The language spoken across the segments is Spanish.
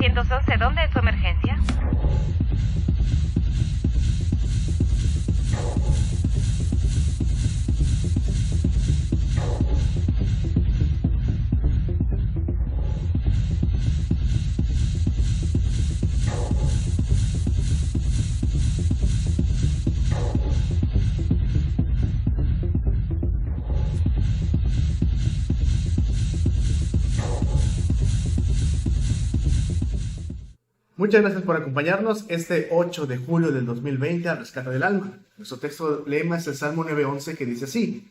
911, ¿dónde es su emergencia? Muchas gracias por acompañarnos este 8 de julio del 2020 al rescate del alma. Nuestro texto lema es el Salmo 9:11 que dice así: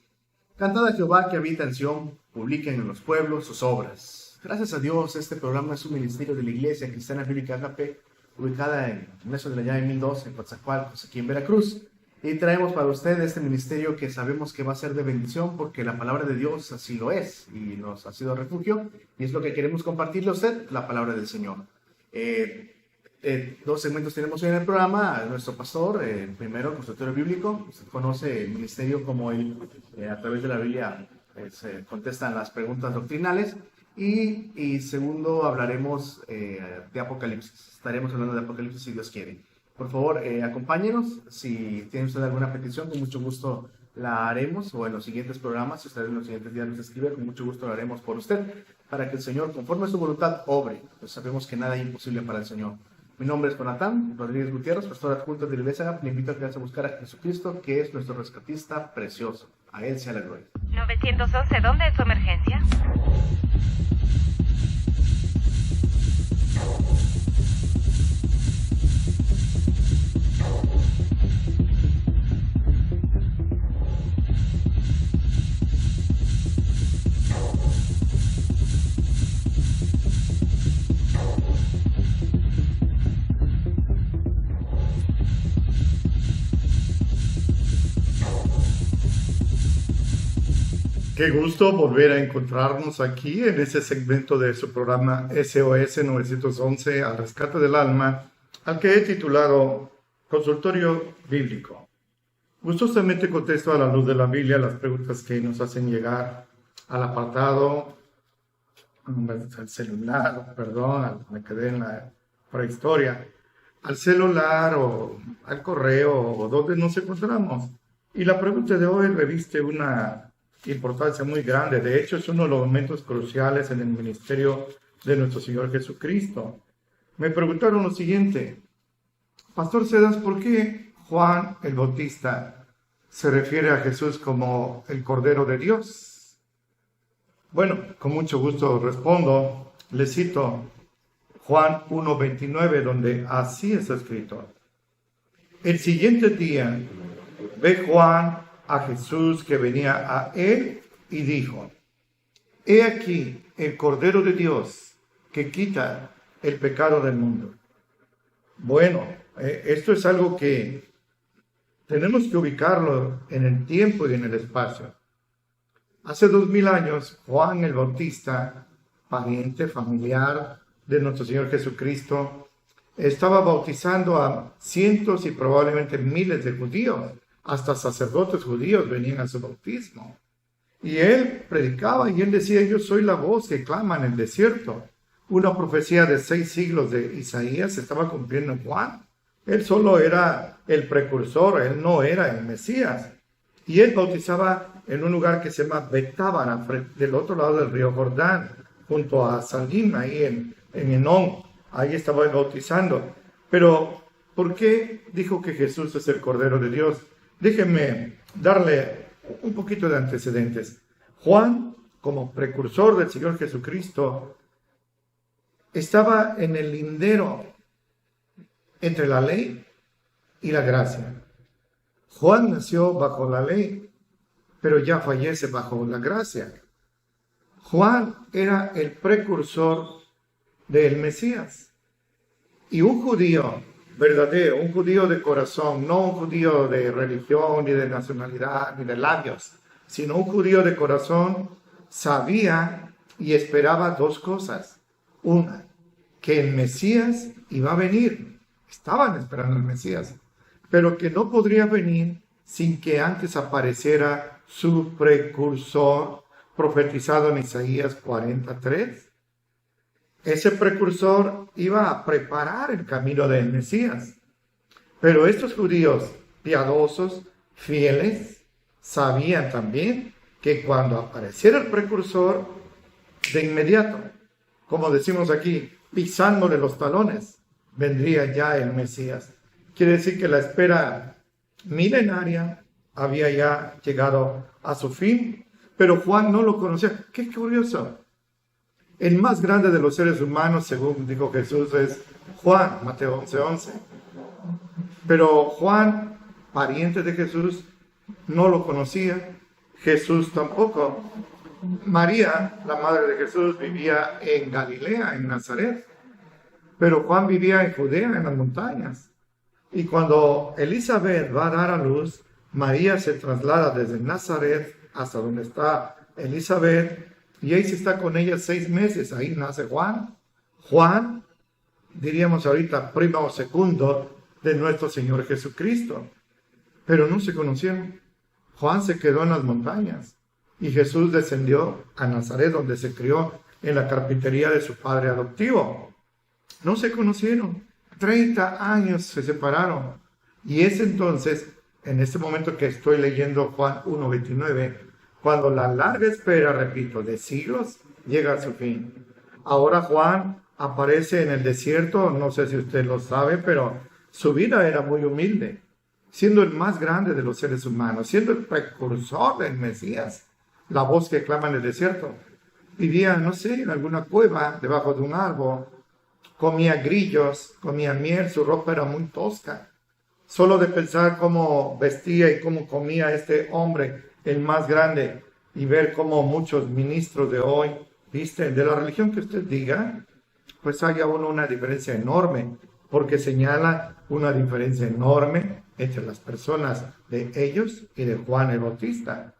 Cantad a Jehová que habita en Sión, publiquen en los pueblos sus obras. Gracias a Dios, este programa es un ministerio de la Iglesia Cristiana Bíblica Agape, ubicada en Iglesia de la Llave 1002 en Coatzacoalcos, aquí en Veracruz. Y traemos para usted este ministerio que sabemos que va a ser de bendición porque la palabra de Dios así lo es y nos ha sido refugio. Y es lo que queremos compartirle a usted, la palabra del Señor. Dos segmentos tenemos hoy en el programa. Nuestro pastor, primero, consultorio bíblico. Usted conoce el ministerio como él, a través de la Biblia, se contestan las preguntas doctrinales. Y segundo, hablaremos de Apocalipsis. Estaremos hablando de Apocalipsis si Dios quiere. Por favor, acompáñenos. Si tiene usted alguna petición, con mucho gusto la haremos, o en los siguientes programas, si usted en los siguientes días nos escribe, con mucho gusto lo haremos por usted, para que el Señor, conforme a su voluntad, obre. Pues sabemos que nada es imposible para el Señor. Mi nombre es Jonathan Rodríguez Gutiérrez, pastor adjunto de la Iglesia Agape. Le invito a que vayas a buscar a Jesucristo, que es nuestro rescatista precioso. A Él sea la gloria. 911, ¿dónde es su emergencia? Qué gusto volver a encontrarnos aquí en ese segmento de su programa SOS 911 al rescate del alma, al que he titulado Consultorio Bíblico. Gustosamente contesto a la luz de la Biblia las preguntas que nos hacen llegar al apartado, al celular, perdón, me quedé en la prehistoria, al celular o al correo o donde nos encontramos. Y la pregunta de hoy reviste una importancia muy grande. De hecho, es uno de los momentos cruciales en el ministerio de nuestro Señor Jesucristo. Me preguntaron lo siguiente: Pastor Cedas, ¿por qué Juan el Bautista se refiere a Jesús como el Cordero de Dios? Bueno, con mucho gusto respondo. Le cito Juan 1:29, donde así está escrito: El siguiente día ve Juan a Jesús que venía a él y dijo: He aquí el Cordero de Dios que quita el pecado del mundo. Bueno, esto es algo que tenemos que ubicarlo en el tiempo y en el espacio. Hace 2000 años, Juan el Bautista, pariente familiar de nuestro Señor Jesucristo, estaba bautizando a cientos y probablemente miles de judíos. Hasta sacerdotes judíos venían a su bautismo. Y él predicaba y él decía: yo soy la voz que clama en el desierto. Una profecía de 6 siglos de Isaías se estaba cumpliendo en Juan. Él solo era el precursor, él no era el Mesías. Y él bautizaba en un lugar que se llama Betábara, del otro lado del río Jordán, junto a Salim, ahí en Enón. Ahí estaba él bautizando. Pero, ¿por qué dijo que Jesús es el Cordero de Dios? Déjenme darle un poquito de antecedentes. Juan, como precursor del Señor Jesucristo, estaba en el lindero entre la ley y la gracia. Juan nació bajo la ley, pero ya fallece bajo la gracia. Juan era el precursor del Mesías. Y un judío verdadero, un judío de corazón, no un judío de religión, ni de nacionalidad, ni de labios, sino un judío de corazón, sabía y esperaba 2 cosas. Una, que el Mesías iba a venir. Estaban esperando el Mesías, pero que no podría venir sin que antes apareciera su precursor profetizado en Isaías 43. ese precursor iba a preparar el camino del Mesías. Pero estos judíos piadosos, fieles, sabían también que cuando apareciera el precursor, de inmediato, como decimos aquí, pisándole los talones, vendría ya el Mesías. Quiere decir que la espera milenaria había ya llegado a su fin, pero Juan no lo conocía. Qué curioso. El más grande de los seres humanos, según dijo Jesús, es Juan, Mateo 11:11. Pero Juan, pariente de Jesús, no lo conocía. Jesús tampoco. María, la madre de Jesús, vivía en Galilea, en Nazaret. Pero Juan vivía en Judea, en las montañas. Y cuando Elizabeth va a dar a luz, María se traslada desde Nazaret hasta donde está Elizabeth, y ahí se está con ella 6 meses. Ahí nace Juan. Juan, diríamos ahorita, primo o segundo de nuestro Señor Jesucristo. Pero no se conocieron. Juan se quedó en las montañas y Jesús descendió a Nazaret, donde se crió en la carpintería de su padre adoptivo. No se conocieron. 30 años se separaron. Y es entonces, en este momento que estoy leyendo Juan 1:29, cuando la larga espera, repito, de siglos, llega a su fin. Ahora Juan aparece en el desierto, no sé si usted lo sabe, pero su vida era muy humilde, siendo el más grande de los seres humanos, siendo el precursor del Mesías, la voz que clama en el desierto. Vivía, no sé, en alguna cueva, debajo de un árbol, comía grillos, comía miel, su ropa era muy tosca. Solo de pensar cómo vestía y cómo comía este hombre, el más grande, y ver cómo muchos ministros de hoy visten, de la religión que usted diga, pues hay aún una diferencia enorme, porque señala una diferencia enorme entre las personas de ellos y de Juan el Bautista.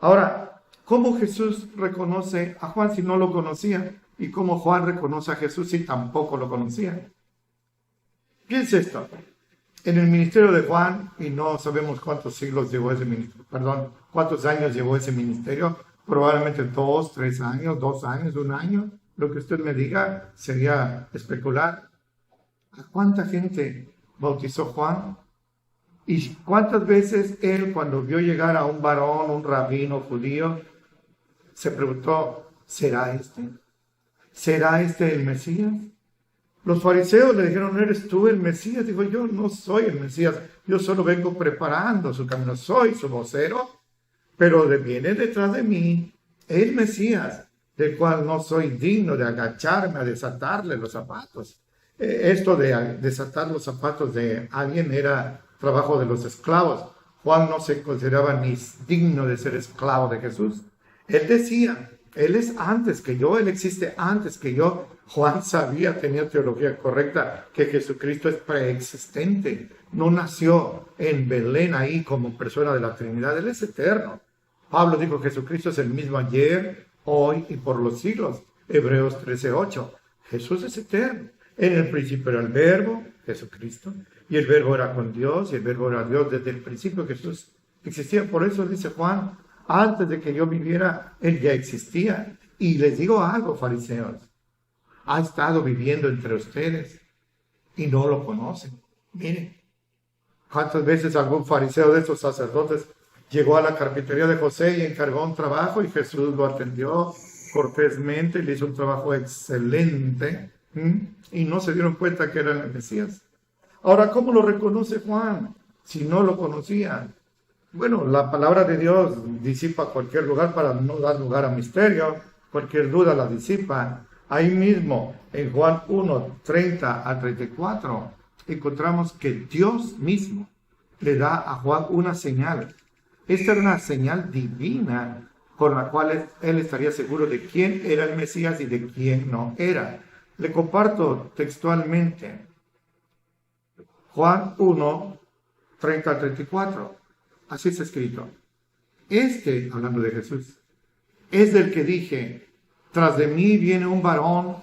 Ahora, ¿cómo Jesús reconoce a Juan si no lo conocía? ¿Y cómo Juan reconoce a Jesús si tampoco lo conocía? Piense esto. En el ministerio de Juan, y no sabemos cuántos siglos llevó ese ministerio, cuántos años llevó ese ministerio, probablemente 2, 3 años, 2 años, 1 año, lo que usted me diga sería especular. ¿A cuánta gente bautizó Juan? ¿Y cuántas veces él, cuando vio llegar a un varón, un rabino judío, se preguntó, ¿será este? ¿Será este el Mesías? Los fariseos le dijeron, ¿eres tú el Mesías? Dijo, yo no soy el Mesías, yo solo vengo preparando su camino, soy su vocero, pero viene detrás de mí el Mesías, del cual no soy digno de agacharme a desatarle los zapatos. Esto de desatar los zapatos de alguien era trabajo de los esclavos. Juan no se consideraba ni digno de ser esclavo de Jesús. Él decía, Él es antes que yo, Él existe antes que yo. Juan sabía, tenía teología correcta, que Jesucristo es preexistente. No nació en Belén ahí como persona de la Trinidad, Él es eterno. Pablo dijo, Jesucristo es el mismo ayer, hoy y por los siglos. Hebreos 13:8. Jesús es eterno. En el principio era el Verbo, Jesucristo, y el Verbo era con Dios, y el Verbo era Dios. Desde el principio Jesús existía. Por eso dice Juan, antes de que yo viviera, Él ya existía. Y les digo algo, fariseos, ha estado viviendo entre ustedes y no lo conocen. Miren, ¿cuántas veces algún fariseo de estos sacerdotes llegó a la carpintería de José y encargó un trabajo y Jesús lo atendió cortésmente, le hizo un trabajo excelente y no se dieron cuenta que era el Mesías? Ahora, ¿cómo lo reconoce Juan si no lo conocía? Bueno, la palabra de Dios disipa cualquier lugar para no dar lugar a misterio, cualquier duda la disipa. Ahí mismo, en Juan 1:30-34, encontramos que Dios mismo le da a Juan una señal. Esta era una señal divina con la cual él estaría seguro de quién era el Mesías y de quién no era. Le comparto textualmente. Juan 1:30-34. Así está escrito. Hablando de Jesús, es del que dije, tras de mí viene un varón,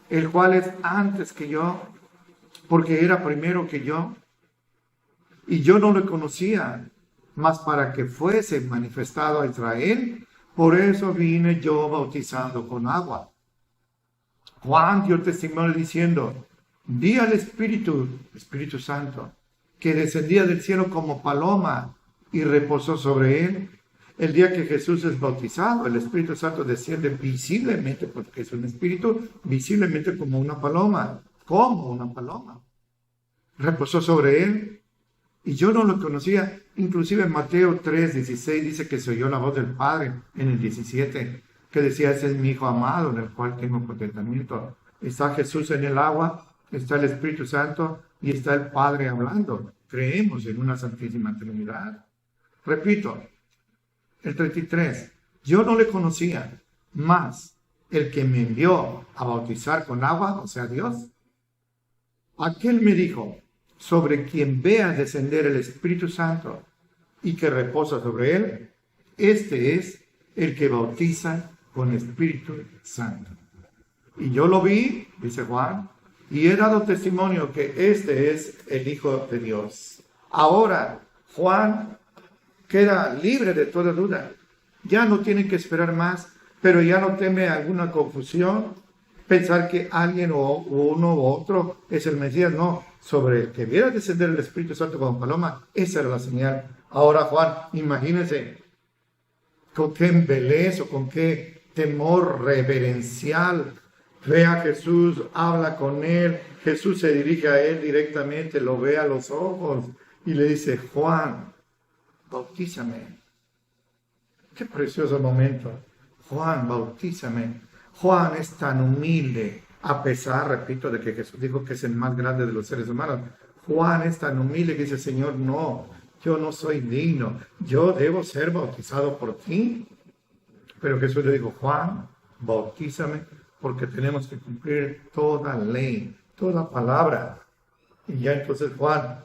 el cual es antes que yo, porque era primero que yo. Y yo no lo conocía, mas para que fuese manifestado a Israel, por eso vine yo bautizando con agua. Juan dio testimonio diciendo, vi al Espíritu Santo, que descendía del cielo como paloma y reposó sobre él. El día que Jesús es bautizado, el Espíritu Santo desciende visiblemente, porque es un espíritu, visiblemente como una paloma. Reposó sobre él. Y yo no lo conocía. Inclusive en Mateo 3:16 dice que se oyó la voz del Padre en el 17, que decía, ese es mi Hijo amado, en el cual tengo contentamiento. Está Jesús en el agua, está el Espíritu Santo y está el Padre hablando. Creemos en una Santísima Trinidad. Repito, el 33, yo no le conocía, mas el que me envió a bautizar con agua, o sea, Dios, aquel me dijo, sobre quien vea descender el Espíritu Santo y que reposa sobre él, este es el que bautiza con Espíritu Santo. Y yo lo vi, dice Juan, y he dado testimonio que este es el Hijo de Dios. Ahora, Juan queda libre de toda duda. Ya no tiene que esperar más, pero ya no teme alguna confusión, pensar que alguien o uno u otro es el Mesías. No, sobre el que viera descender el Espíritu Santo como paloma, esa era la señal. Ahora, Juan, imagínense con qué embelezo, con qué temor reverencial ve a Jesús, habla con él, Jesús se dirige a él directamente, lo ve a los ojos y le dice, Juan, bautízame. Qué precioso momento. Juan, bautízame. Juan es tan humilde, a pesar, repito, de que Jesús dijo que es el más grande de los seres humanos. Juan es tan humilde que dice, Señor, no, yo no soy digno, yo debo ser bautizado por ti. Pero Jesús le dijo, Juan, bautízame, porque tenemos que cumplir toda ley, toda palabra. Y ya entonces Juan,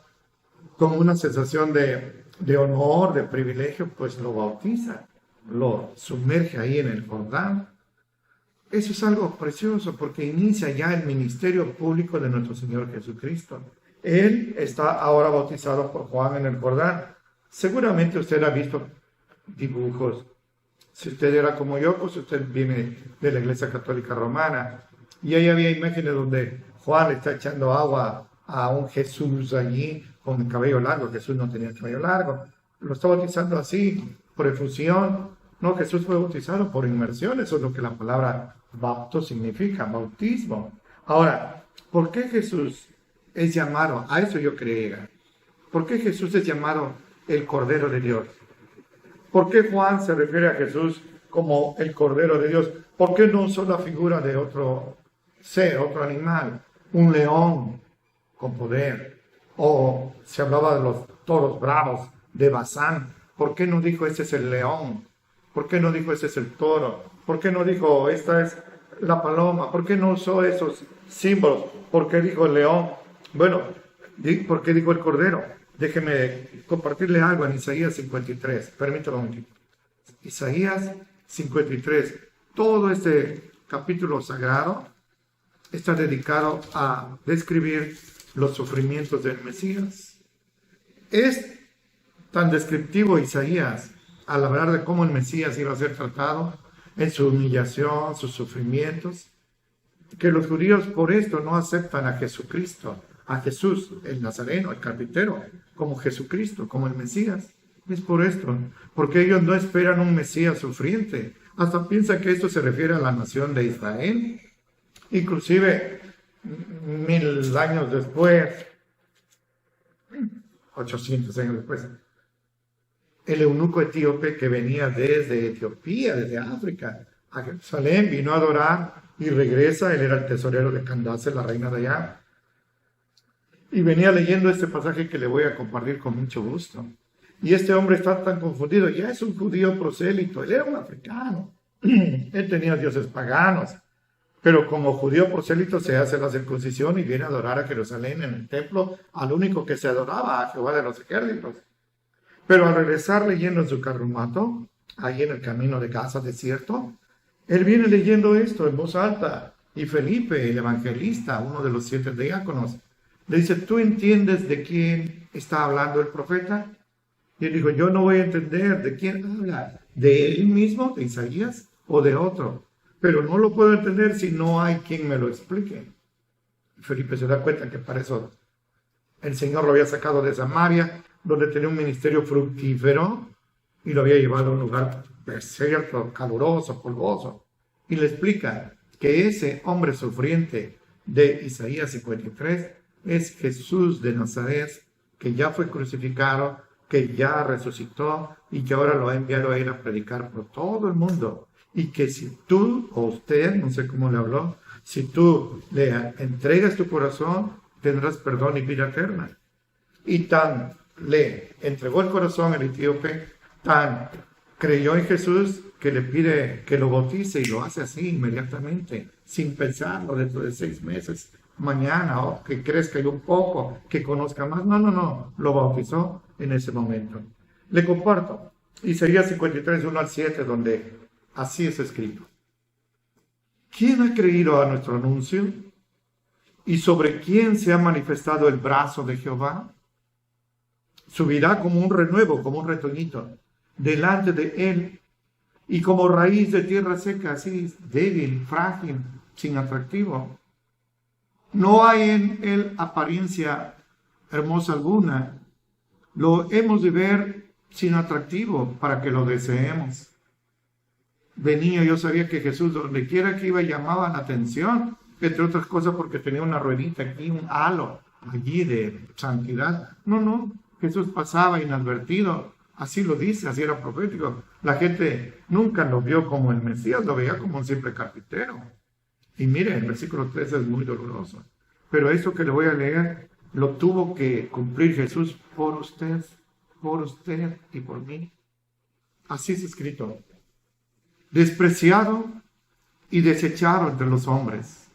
con una sensación de honor, de privilegio, pues lo bautiza, lo sumerge ahí en el Jordán. Eso es algo precioso porque inicia ya el ministerio público de nuestro Señor Jesucristo. Él está ahora bautizado por Juan en el Jordán. Seguramente usted ha visto dibujos. Si usted era como yo, pues usted viene de la Iglesia Católica Romana. Y ahí había imágenes donde Juan está echando agua a un Jesús allí con el cabello largo. Jesús no tenía el cabello largo. Lo está bautizando así, por efusión. No, Jesús fue bautizado por inmersión. Eso es lo que la palabra bauto significa, bautismo. Ahora, ¿por qué Jesús es llamado? A eso yo creía. ¿Por qué Jesús es llamado el Cordero de Dios? ¿Por qué Juan se refiere a Jesús como el Cordero de Dios? ¿Por qué no usó la figura de otro ser, otro animal? Un león con poder. O se hablaba de los toros bravos de Bazán. ¿Por qué no dijo ese es el león? ¿Por qué no dijo ese es el toro? ¿Por qué no dijo esta es la paloma? ¿Por qué no usó esos símbolos? ¿Por qué dijo el león? Bueno, ¿por qué dijo el cordero? Déjeme compartirle algo en Isaías 53. Permítame un momentito. Isaías 53. Todo este capítulo sagrado está dedicado a describir los sufrimientos del Mesías. Es tan descriptivo Isaías al hablar de cómo el Mesías iba a ser tratado en su humillación, sus sufrimientos, que los judíos por esto no aceptan a Jesucristo, a Jesús, el Nazareno, el carpintero, como Jesucristo, como el Mesías. Es por esto, porque ellos no esperan un Mesías sufriente. Hasta piensan que esto se refiere a la nación de Israel. Inclusive, 1000 años después, 800 años después, el eunuco etíope que venía desde Etiopía, desde África, a Jerusalén, vino a adorar y regresa. Él era el tesorero de Candace, la reina de allá. Y venía leyendo este pasaje que le voy a compartir con mucho gusto. Y este hombre está tan confundido. Ya es un judío prosélito. Él era un africano. Él tenía dioses paganos. Pero como judío prosélito se hace la circuncisión y viene a adorar a Jerusalén en el templo, al único que se adoraba, a Jehová de los ejércitos. Pero al regresar leyendo en su carrumato, ahí en el camino de Gaza desierto, él viene leyendo esto en voz alta. Y Felipe, el evangelista, uno de los 7 diáconos, le dice, ¿tú entiendes de quién está hablando el profeta? Y él dijo, yo no voy a entender de quién habla. ¿De él mismo, de Isaías, o de otro? pero no lo puedo entender si no hay quien me lo explique. Felipe se da cuenta que para eso el Señor lo había sacado de Samaria, donde tenía un ministerio fructífero, y lo había llevado a un lugar desierto, caluroso, polvoso. Y le explica que ese hombre sufriente de Isaías 53 es Jesús de Nazaret, que ya fue crucificado, que ya resucitó y que ahora lo ha enviado a él a predicar por todo el mundo. Y que si tú o usted, no sé cómo le habló, si tú le entregas tu corazón, tendrás perdón y vida eterna. Y tan le entregó el corazón al etíope, tan creyó en Jesús, que le pide que lo bautice, y lo hace así inmediatamente, sin pensarlo dentro de 6 meses, mañana, o que crezca un poco, que conozca más. No, lo bautizó en ese momento. Le comparto Isaías 53, 1 al 7, donde así es escrito: ¿quién ha creído a nuestro anuncio? ¿Y sobre quién se ha manifestado el brazo de Jehová? Subirá como un renuevo, como un retoñito, delante de él, y como raíz de tierra seca, así débil, frágil, sin atractivo. No hay en él apariencia hermosa alguna. Lo hemos de ver sin atractivo para que lo deseemos. De niño yo sabía que Jesús, donde quiera que iba, llamaba la atención, entre otras cosas porque tenía una ruedita aquí, un halo allí de santidad. No, Jesús pasaba inadvertido. Así lo dice, así era profético. La gente nunca lo vio como el Mesías, lo veía como un simple carpintero. Y mire, el versículo 13 es muy doloroso. Pero eso que le voy a leer, lo tuvo que cumplir Jesús por usted y por mí. Así es escrito: despreciado y desechado entre los hombres,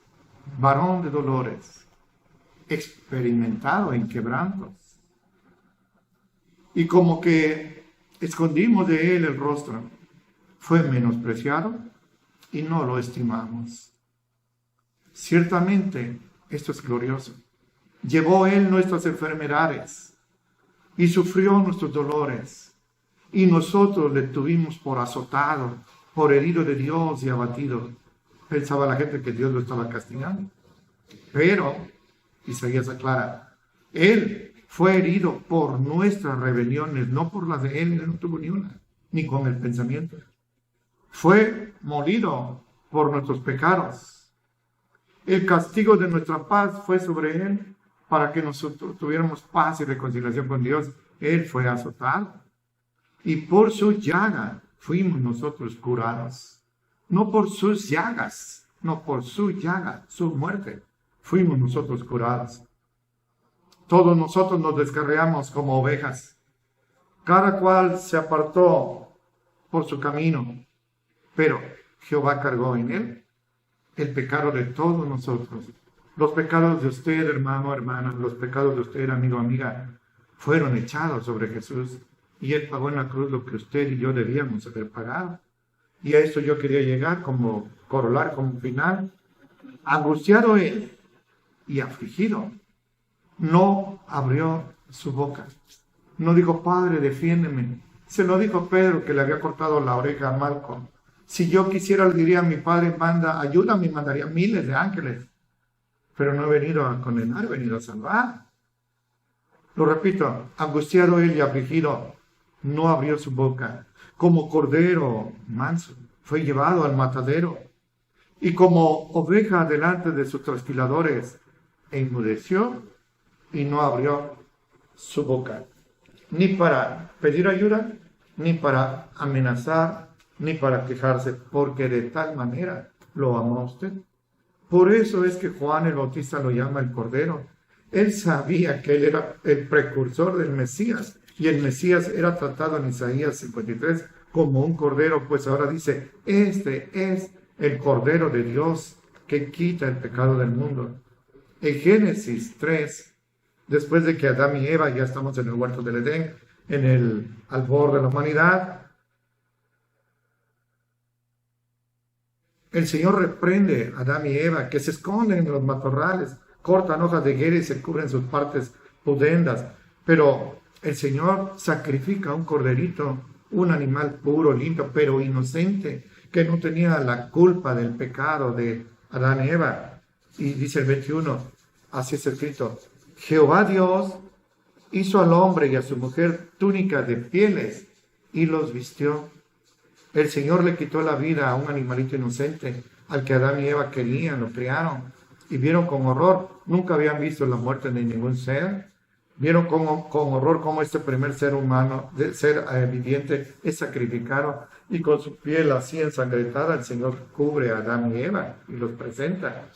varón de dolores, experimentado en quebrantos. Y como que escondimos de él el rostro, fue menospreciado y no lo estimamos. Ciertamente, esto es glorioso. Llevó él nuestras enfermedades y sufrió nuestros dolores, y nosotros le tuvimos por azotado, por herido de Dios y abatido. Pensaba la gente que Dios lo estaba castigando. Pero Isaías aclara: él fue herido por nuestras rebeliones, no por las de él no tuvo ni una, ni con el pensamiento. Fue molido por nuestros pecados. El castigo de nuestra paz fue sobre él, para que nosotros tuviéramos paz y reconciliación con Dios. Él fue azotado, y por su llaga fuimos nosotros curados. No por sus llagas, su muerte, fuimos nosotros curados. Todos nosotros nos descarriamos como ovejas. Cada cual se apartó por su camino, pero Jehová cargó en él el pecado de todos nosotros. Los pecados de usted, hermano, hermana, los pecados de usted, amigo, amiga, fueron echados sobre Jesús, y él pagó en la cruz lo que usted y yo debíamos haber pagado. Y a esto yo quería llegar como corolar, como final. Angustiado él y afligido, no abrió su boca. No dijo: Padre, defiéndeme. Se lo dijo Pedro, que le había cortado la oreja a Malco. Si yo quisiera, le diría a mi Padre: manda, ayúdame, mandaría miles de ángeles. Pero no he venido a condenar, he venido a salvar. Lo repito: angustiado él y afligido, no abrió su boca. Como cordero manso, fue llevado al matadero. Y como oveja delante de sus trasquiladores, enmudeció y no abrió su boca, ni para pedir ayuda, ni para amenazar, ni para quejarse, porque de tal manera lo amó usted. Por eso es que Juan el Bautista lo llama el Cordero. Él sabía que él era el precursor del Mesías, y el Mesías era tratado en Isaías 53 como un cordero, pues ahora dice: este es el Cordero de Dios que quita el pecado del mundo. En Génesis 3, después de que Adán y Eva, ya estamos en el huerto del Edén, en el albor de la humanidad, el Señor reprende a Adán y Eva, que se esconden en los matorrales, cortan hojas de higuera y se cubren sus partes pudendas. Pero el Señor sacrifica un corderito, un animal puro, limpio, pero inocente, que no tenía la culpa del pecado de Adán y Eva. Y dice el 21, así es escrito, Jehová Dios hizo al hombre y a su mujer túnicas de pieles y los vistió. El Señor le quitó la vida a un animalito inocente, al que Adán y Eva querían, lo criaron, y vieron con horror, nunca habían visto la muerte de ningún ser, vieron con horror cómo este primer ser humano, ser viviente, es sacrificado, y con su piel así ensangrentada el Señor cubre a Adán y Eva y los presenta.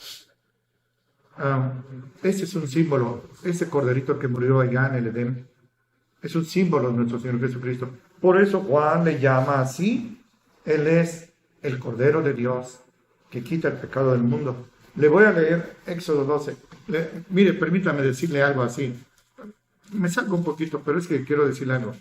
Ese es un símbolo, ese corderito que murió allá en el Edén, es un símbolo de nuestro Señor Jesucristo. Por eso Juan le llama así. Él es el Cordero de Dios que quita el pecado del mundo. Le voy a leer Éxodo 12. Mire, permítame decirle algo así. Me salgo un poquito, pero es que quiero decirle algo.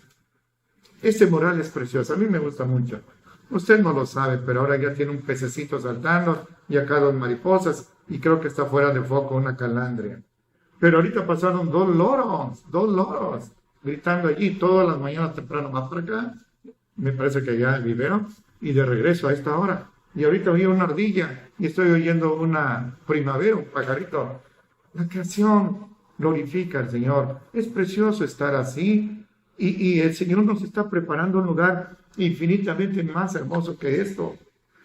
Este mural es precioso, a mí me gusta mucho. Usted no lo sabe, pero ahora ya tiene un pececito saltando y acá dos mariposas y creo que está fuera de foco una calandria. Pero ahorita pasaron dos loros, gritando allí todas las mañanas temprano, más para acá, me parece que allá el vivero, y de regreso a esta hora. Y ahorita oí una ardilla y estoy oyendo una primavera, un pajarito. La creación glorifica al Señor. Es precioso estar así y el Señor nos está preparando un lugar infinitamente más hermoso que esto.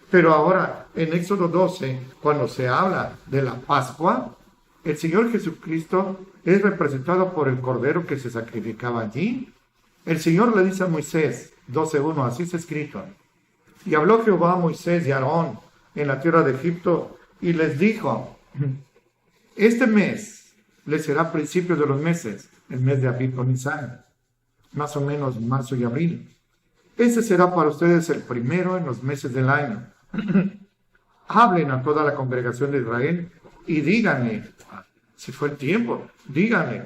Pero ahora, en Éxodo 12, cuando se habla de la Pascua, el Señor Jesucristo es representado por el Cordero que se sacrificaba allí. El Señor le dice a Moisés, 12:1, así está escrito. Y habló Jehová a Moisés y a Aarón en la tierra de Egipto y les dijo, este mes les será principio de los meses, el mes de Abib o Nisan, más o menos marzo y abril. Este será para ustedes el primero en los meses del año. Hablen a toda la congregación de Israel y díganle, si fue el tiempo, díganle,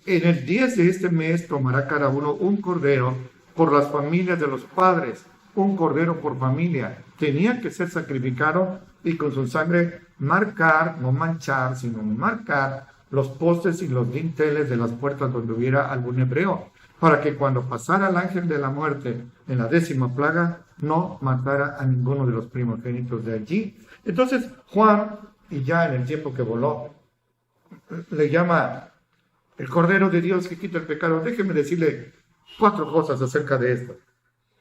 en el 10 de este mes tomará cada uno un cordero por las familias de los padres, un cordero por familia. Tenía que ser sacrificado y con su sangre marcar, no manchar, sino marcar los postes y los dinteles de las puertas donde hubiera algún hebreo, para que cuando pasara el ángel de la muerte en la 10ª plaga, no matara a ninguno de los primogénitos de allí. Entonces Juan, y ya en el tiempo que voló, le llama el Cordero de Dios que quita el pecado. Déjeme decirle 4 cosas acerca de esto.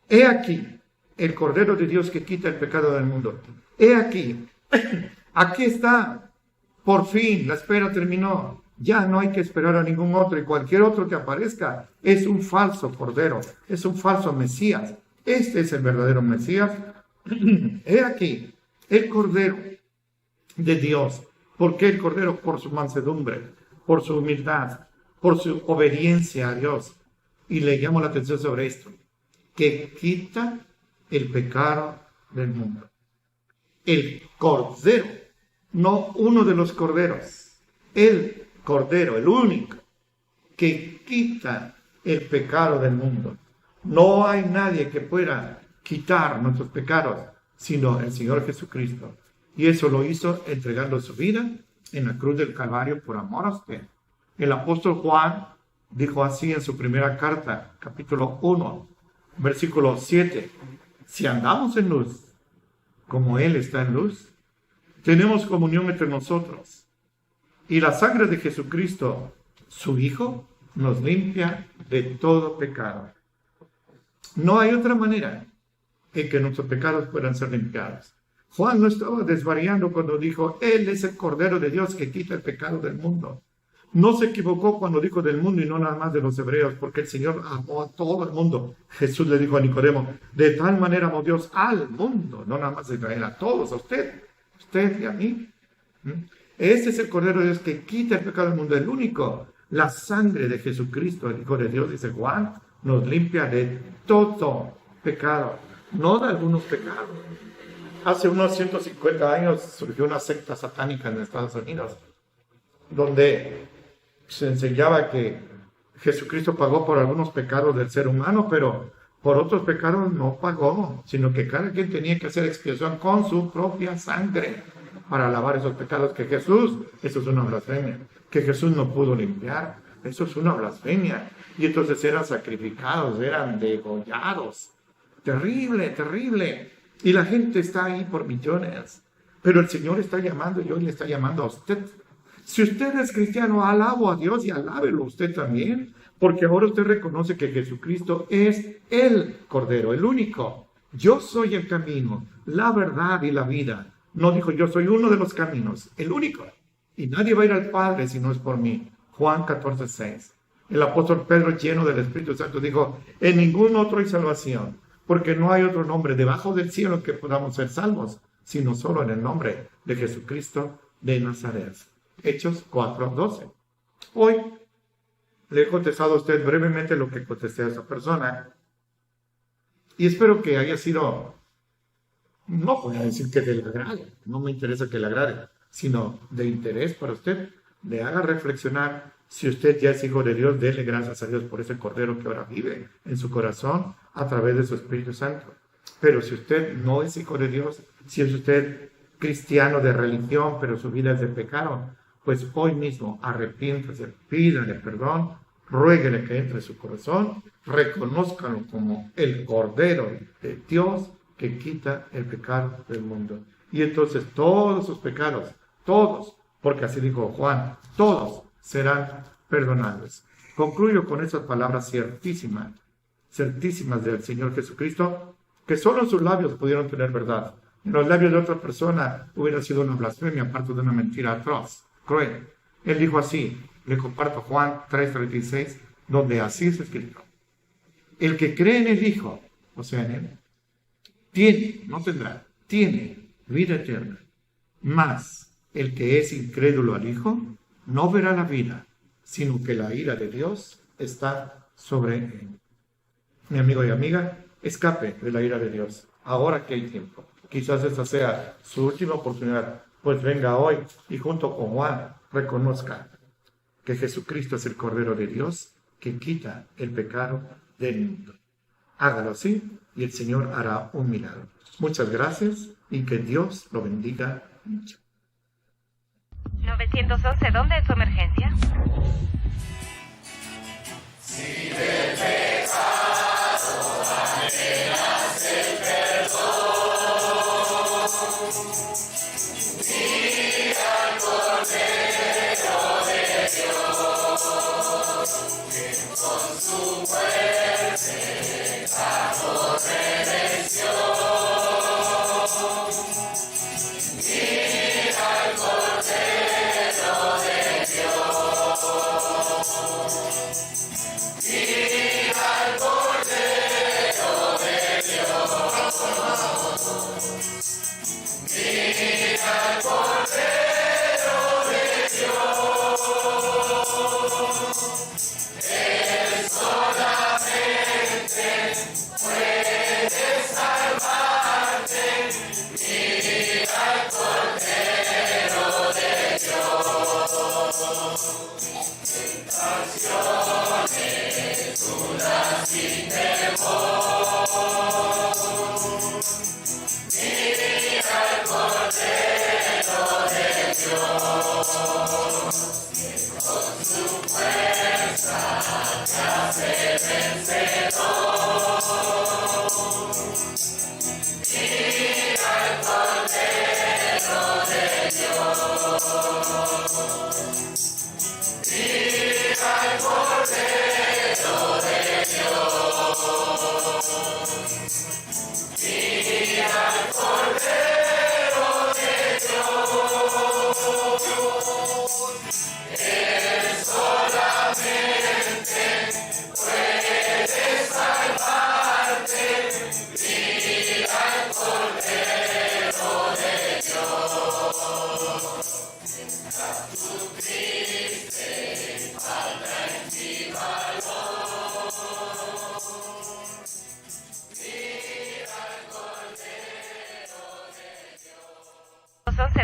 He aquí el Cordero de Dios que quita el pecado del mundo. He aquí, aquí está, por fin, la espera terminó. Ya no hay que esperar a ningún otro, y cualquier otro que aparezca es un falso Cordero, es un falso Mesías. Este es el verdadero Mesías. He aquí el Cordero de Dios. ¿Por qué el Cordero? Por su mansedumbre, por su humildad, por su obediencia a Dios. Y le llamo la atención sobre esto, que quita el pecado del mundo. El Cordero, no uno de los corderos, el Cordero, el único, que quita el pecado del mundo. No hay nadie que pueda quitar nuestros pecados, sino el Señor Jesucristo. Y eso lo hizo entregando su vida en la cruz del Calvario por amor a usted. El apóstol Juan dijo así en su primera carta, capítulo 1, versículo 7. Si andamos en luz, como Él está en luz, tenemos comunión entre nosotros. Y la sangre de Jesucristo, su Hijo, nos limpia de todo pecado. No hay otra manera en que nuestros pecados puedan ser limpiados. Juan no estaba desvariando cuando dijo, Él es el Cordero de Dios que quita el pecado del mundo. No se equivocó cuando dijo del mundo y no nada más de los hebreos, porque el Señor amó a todo el mundo. Jesús le dijo a Nicodemo, de tal manera amó Dios al mundo, no nada más a Israel, a todos, a usted y a mí. Este es el Cordero de Dios que quita el pecado del mundo, el único. La sangre de Jesucristo, el Hijo de Dios, dice Juan, nos limpia de todo pecado, no de algunos pecados. Hace unos 150 años surgió una secta satánica en Estados Unidos, donde se enseñaba que Jesucristo pagó por algunos pecados del ser humano, pero por otros pecados no pagó, sino que cada quien tenía que hacer expiación con su propia sangre para lavar esos pecados que Jesús, eso es una blasfemia, que Jesús no pudo limpiar, eso es una blasfemia. Y entonces eran sacrificados, eran degollados terrible, terrible. Y la gente está ahí por millones. Pero el Señor está llamando y hoy le está llamando a usted. Si usted es cristiano, alabo a Dios y alábelo usted también, porque ahora usted reconoce que Jesucristo es el Cordero, el único. Yo soy el camino, la verdad y la vida. No dijo yo soy uno de los caminos, el único. Y nadie va a ir al Padre si no es por mí. Juan 14:6. El apóstol Pedro, lleno del Espíritu Santo, dijo, en ningún otro hay salvación, porque no hay otro nombre debajo del cielo en que podamos ser salvos, sino solo en el nombre de Jesucristo de Nazaret. Hechos 4:12. Hoy le he contestado a usted brevemente lo que contesté a esa persona. Y espero que haya sido, no voy a decir que le agrade, no me interesa que le agrade, sino de interés para usted, le haga reflexionar. Si usted ya es hijo de Dios, déle gracias a Dios por ese Cordero que ahora vive en su corazón a través de su Espíritu Santo. Pero si usted no es hijo de Dios, si es usted cristiano de religión, pero su vida es de pecado, pues hoy mismo arrepiéntase, pídale perdón, ruéguele que entre en su corazón, reconózcalo como el Cordero de Dios que quita el pecado del mundo. Y entonces todos sus pecados, todos, porque así dijo Juan, todos serán perdonados. Concluyo con esas palabras certísimas del Señor Jesucristo, que solo en sus labios pudieron tener verdad. En los labios de otra persona hubiera sido una blasfemia, aparte de una mentira atroz, cruel. Él dijo así, le comparto Juan 3:36, donde así es escrito. El que cree en el Hijo, o sea en él, tiene, no tendrá, tiene vida eterna. Mas el que es incrédulo al Hijo, no verá la vida, sino que la ira de Dios está sobre él. Mi amigo y amiga, escape de la ira de Dios, ahora que hay tiempo. Quizás esta sea su última oportunidad, pues venga hoy y junto con Juan reconozca que Jesucristo es el Cordero de Dios que quita el pecado del mundo. Hágalo así y el Señor hará un milagro. Muchas gracias y que Dios lo bendiga mucho. 911, ¿dónde es su emergencia?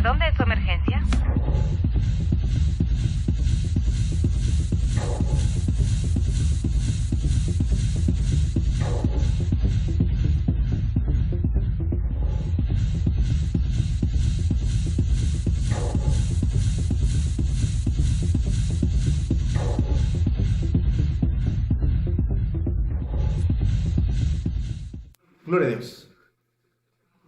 ¿Dónde es su emergencia? Gloria a Dios.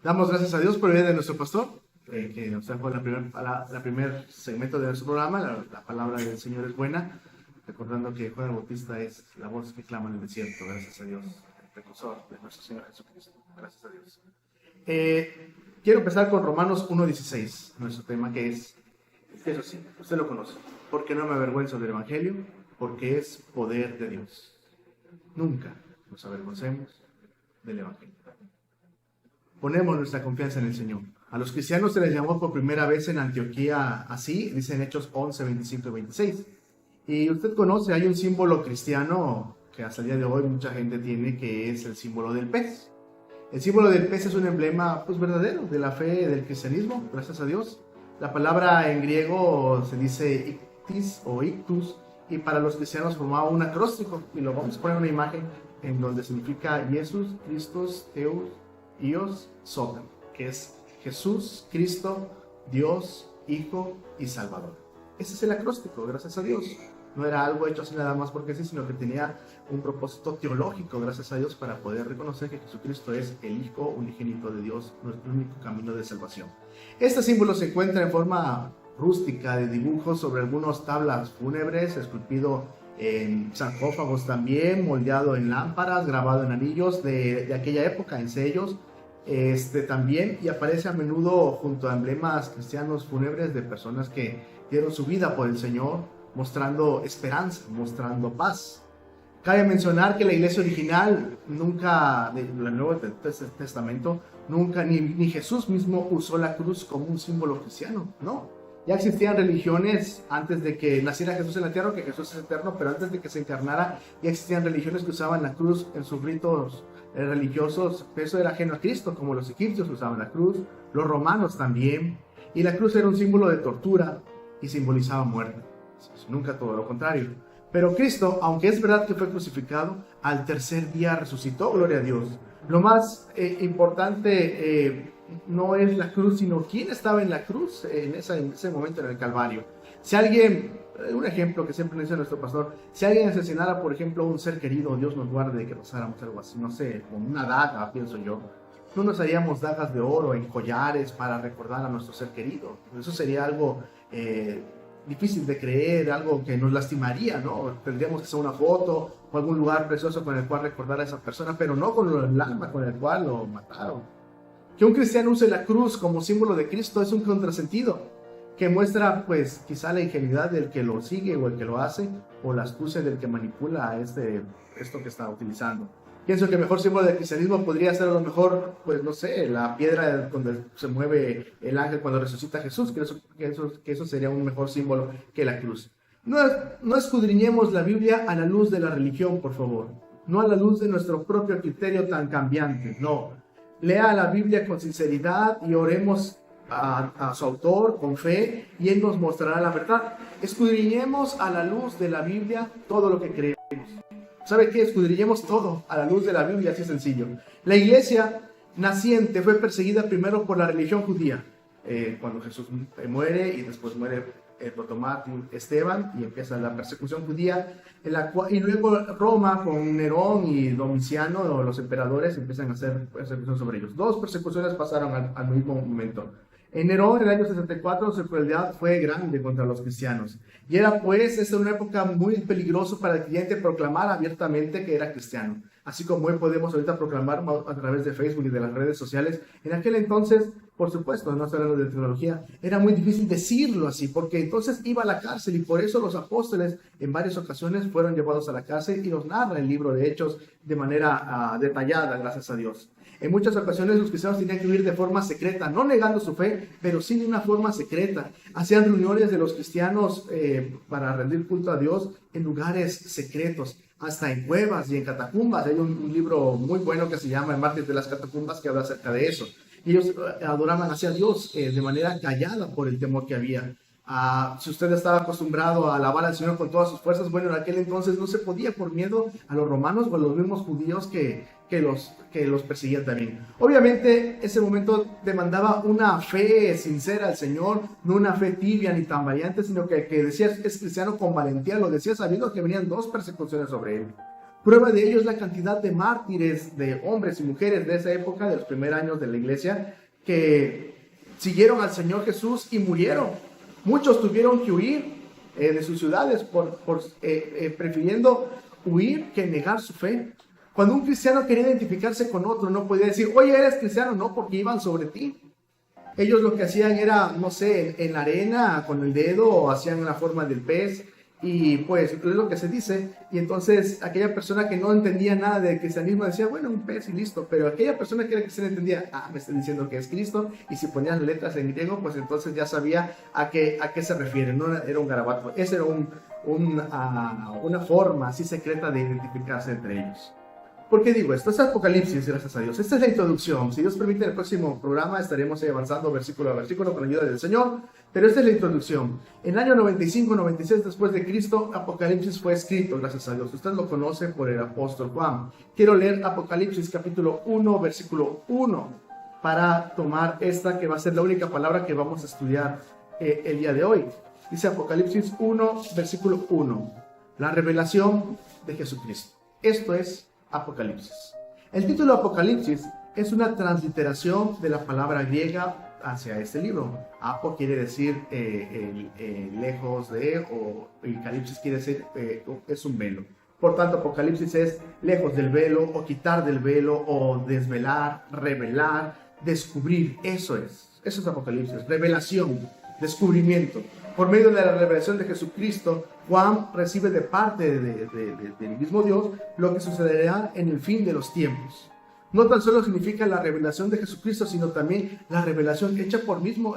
Damos gracias a Dios por el vida de nuestro pastor, que nos trajo la primer segmento de nuestro programa. La palabra del Señor es buena, recordando que Juan el Bautista es la voz que clama en el desierto. Gracias a Dios, el precursor de nuestro Señor Jesucristo. Gracias a Dios. Quiero empezar con Romanos 1:16, nuestro tema, que es, eso sí, usted lo conoce: porque no me avergüenzo del Evangelio, porque es poder de Dios. Nunca nos avergoncemos del Evangelio. Ponemos nuestra confianza en el Señor. A los cristianos se les llamó por primera vez en Antioquía así, dice en Hechos 11, 25 y 26. Y usted conoce, hay un símbolo cristiano que hasta el día de hoy mucha gente tiene, que es el símbolo del pez. El símbolo del pez es un emblema verdadero de la fe del cristianismo, gracias a Dios. La palabra en griego se dice ictis o ictus, y para los cristianos formaba un acróstico, y lo vamos a poner en una imagen en donde significa Jesús, Christos, Theos, Ios, Soter, que es Jesús, Cristo, Dios, Hijo y Salvador. Ese es el acróstico, gracias a Dios. No era algo hecho así nada más porque sí, sino que tenía un propósito teológico, gracias a Dios, para poder reconocer que Jesucristo es el Hijo unigénito de Dios, nuestro único camino de salvación. Este símbolo se encuentra en forma rústica de dibujos sobre algunas tablas fúnebres, esculpido en sarcófagos también, moldeado en lámparas, grabado en anillos de aquella época, en sellos, también, y aparece a menudo junto a emblemas cristianos fúnebres de personas que dieron su vida por el Señor, mostrando esperanza, mostrando paz. Cabe mencionar que la iglesia original nunca, del Nuevo Testamento, nunca, ni Jesús mismo usó la cruz como un símbolo cristiano, no. Ya existían religiones antes de que naciera Jesús en la tierra, que Jesús es eterno, pero antes de que se encarnara, ya existían religiones que usaban la cruz en sus ritos religiosos. Eso era ajeno a Cristo, como los egipcios usaban la cruz, los romanos también, y la cruz era un símbolo de tortura y simbolizaba muerte. Nunca todo lo contrario. Pero Cristo, aunque es verdad que fue crucificado, al tercer día resucitó, gloria a Dios. Lo más importante no es la cruz, sino quién estaba en la cruz en ese momento en el Calvario. Si alguien, un ejemplo que siempre dice nuestro pastor, si alguien asesinara, por ejemplo, a un ser querido, Dios nos guarde de que pasáramos algo así, no sé, como una daga, pienso yo, no nos haríamos dagas de oro en collares para recordar a nuestro ser querido. Eso sería algo difícil de creer, algo que nos lastimaría, ¿no? Tendríamos que hacer una foto o algún lugar precioso con el cual recordar a esa persona, pero no con el alma con el cual lo mataron. Que un cristiano use la cruz como símbolo de Cristo es un contrasentido que muestra, pues, quizá la ingenuidad del que lo sigue o el que lo hace, o la astucia del que manipula esto que está utilizando. Pienso que el mejor símbolo del cristianismo podría ser a lo mejor, pues, no sé, la piedra donde se mueve el ángel cuando resucita a Jesús, que eso sería un mejor símbolo que la cruz. No escudriñemos la Biblia a la luz de la religión, por favor. No a la luz de nuestro propio criterio tan cambiante, no. Lea la Biblia con sinceridad y oremos a su autor con fe, y Él nos mostrará la verdad. Escudriñemos a la luz de la Biblia todo lo que creemos. ¿Sabe qué? Escudriñemos todo a la luz de la Biblia, así sencillo. La iglesia naciente fue perseguida primero por la religión judía, cuando Jesús muere, y después muere el protomártir Esteban, y empieza la persecución judía, y luego Roma con Nerón y Domiciano, los emperadores, empiezan a hacer persecución sobre ellos. Dos persecuciones pasaron al mismo momento. En Nerón, en el año 64, su crueldad fue grande contra los cristianos. Y era pues, esta una época muy peligrosa para el creyente proclamar abiertamente que era cristiano. Así como hoy podemos ahorita proclamar a través de Facebook y de las redes sociales. En aquel entonces, por supuesto, no estoy hablando de tecnología, era muy difícil decirlo así, porque entonces iba a la cárcel, y por eso los apóstoles en varias ocasiones fueron llevados a la cárcel, y nos narra el libro de Hechos de manera detallada, gracias a Dios. En muchas ocasiones los cristianos tenían que vivir de forma secreta, no negando su fe, pero sí de una forma secreta. Hacían reuniones de los cristianos para rendir culto a Dios en lugares secretos, hasta en cuevas y en catacumbas. Hay un libro muy bueno que se llama El mártir de las catacumbas, que habla acerca de eso. Ellos adoraban hacia Dios de manera callada por el temor que había. Si usted estaba acostumbrado a alabar al Señor con todas sus fuerzas, bueno, en aquel entonces no se podía por miedo a los romanos o a los mismos judíos que los perseguían también. Obviamente, ese momento demandaba una fe sincera al Señor, no una fe tibia ni tan variante, sino que decía es cristiano con valentía, lo decía sabiendo que venían dos persecuciones sobre él. Prueba de ello es la cantidad de mártires, de hombres y mujeres de esa época, de los primeros años de la iglesia, que siguieron al Señor Jesús y murieron. Muchos tuvieron que huir de sus ciudades prefiriendo huir que negar su fe. Cuando un cristiano quería identificarse con otro, no podía decir, oye, eres cristiano, no, porque iban sobre ti. Ellos lo que hacían era, no sé, en la arena, con el dedo, o hacían la forma del pez, y pues es lo que se dice. Y entonces aquella persona que no entendía nada del cristianismo decía, bueno, un pez y listo. Pero aquella persona que era cristiana entendía, me está diciendo que es Cristo, y si ponían letras en griego, pues entonces ya sabía a qué se refiere. No era un garabato, esa era una forma así secreta de identificarse entre ellos. ¿Por qué digo esto? Es Apocalipsis, gracias a Dios. Esta es la introducción. Si Dios permite, en el próximo programa estaremos avanzando versículo a versículo con la ayuda del Señor. Pero esta es la introducción. En el año 95-96 después de Cristo, Apocalipsis fue escrito, gracias a Dios. Usted lo conoce por el apóstol Juan. Quiero leer Apocalipsis capítulo 1, versículo 1, para tomar esta que va a ser la única palabra que vamos a estudiar el día de hoy. Dice Apocalipsis 1, versículo 1. La revelación de Jesucristo. Esto es Apocalipsis. El título Apocalipsis es una transliteración de la palabra griega hacia este libro. Apo quiere decir lejos de, o el calipsis quiere decir es un velo. Por tanto, Apocalipsis es lejos del velo, o quitar del velo, o desvelar, revelar, descubrir. Eso es Apocalipsis. Revelación, descubrimiento. Por medio de la revelación de Jesucristo, Juan recibe de parte del mismo Dios lo que sucederá en el fin de los tiempos. No tan solo significa la revelación de Jesucristo, sino también la revelación hecha por el mismo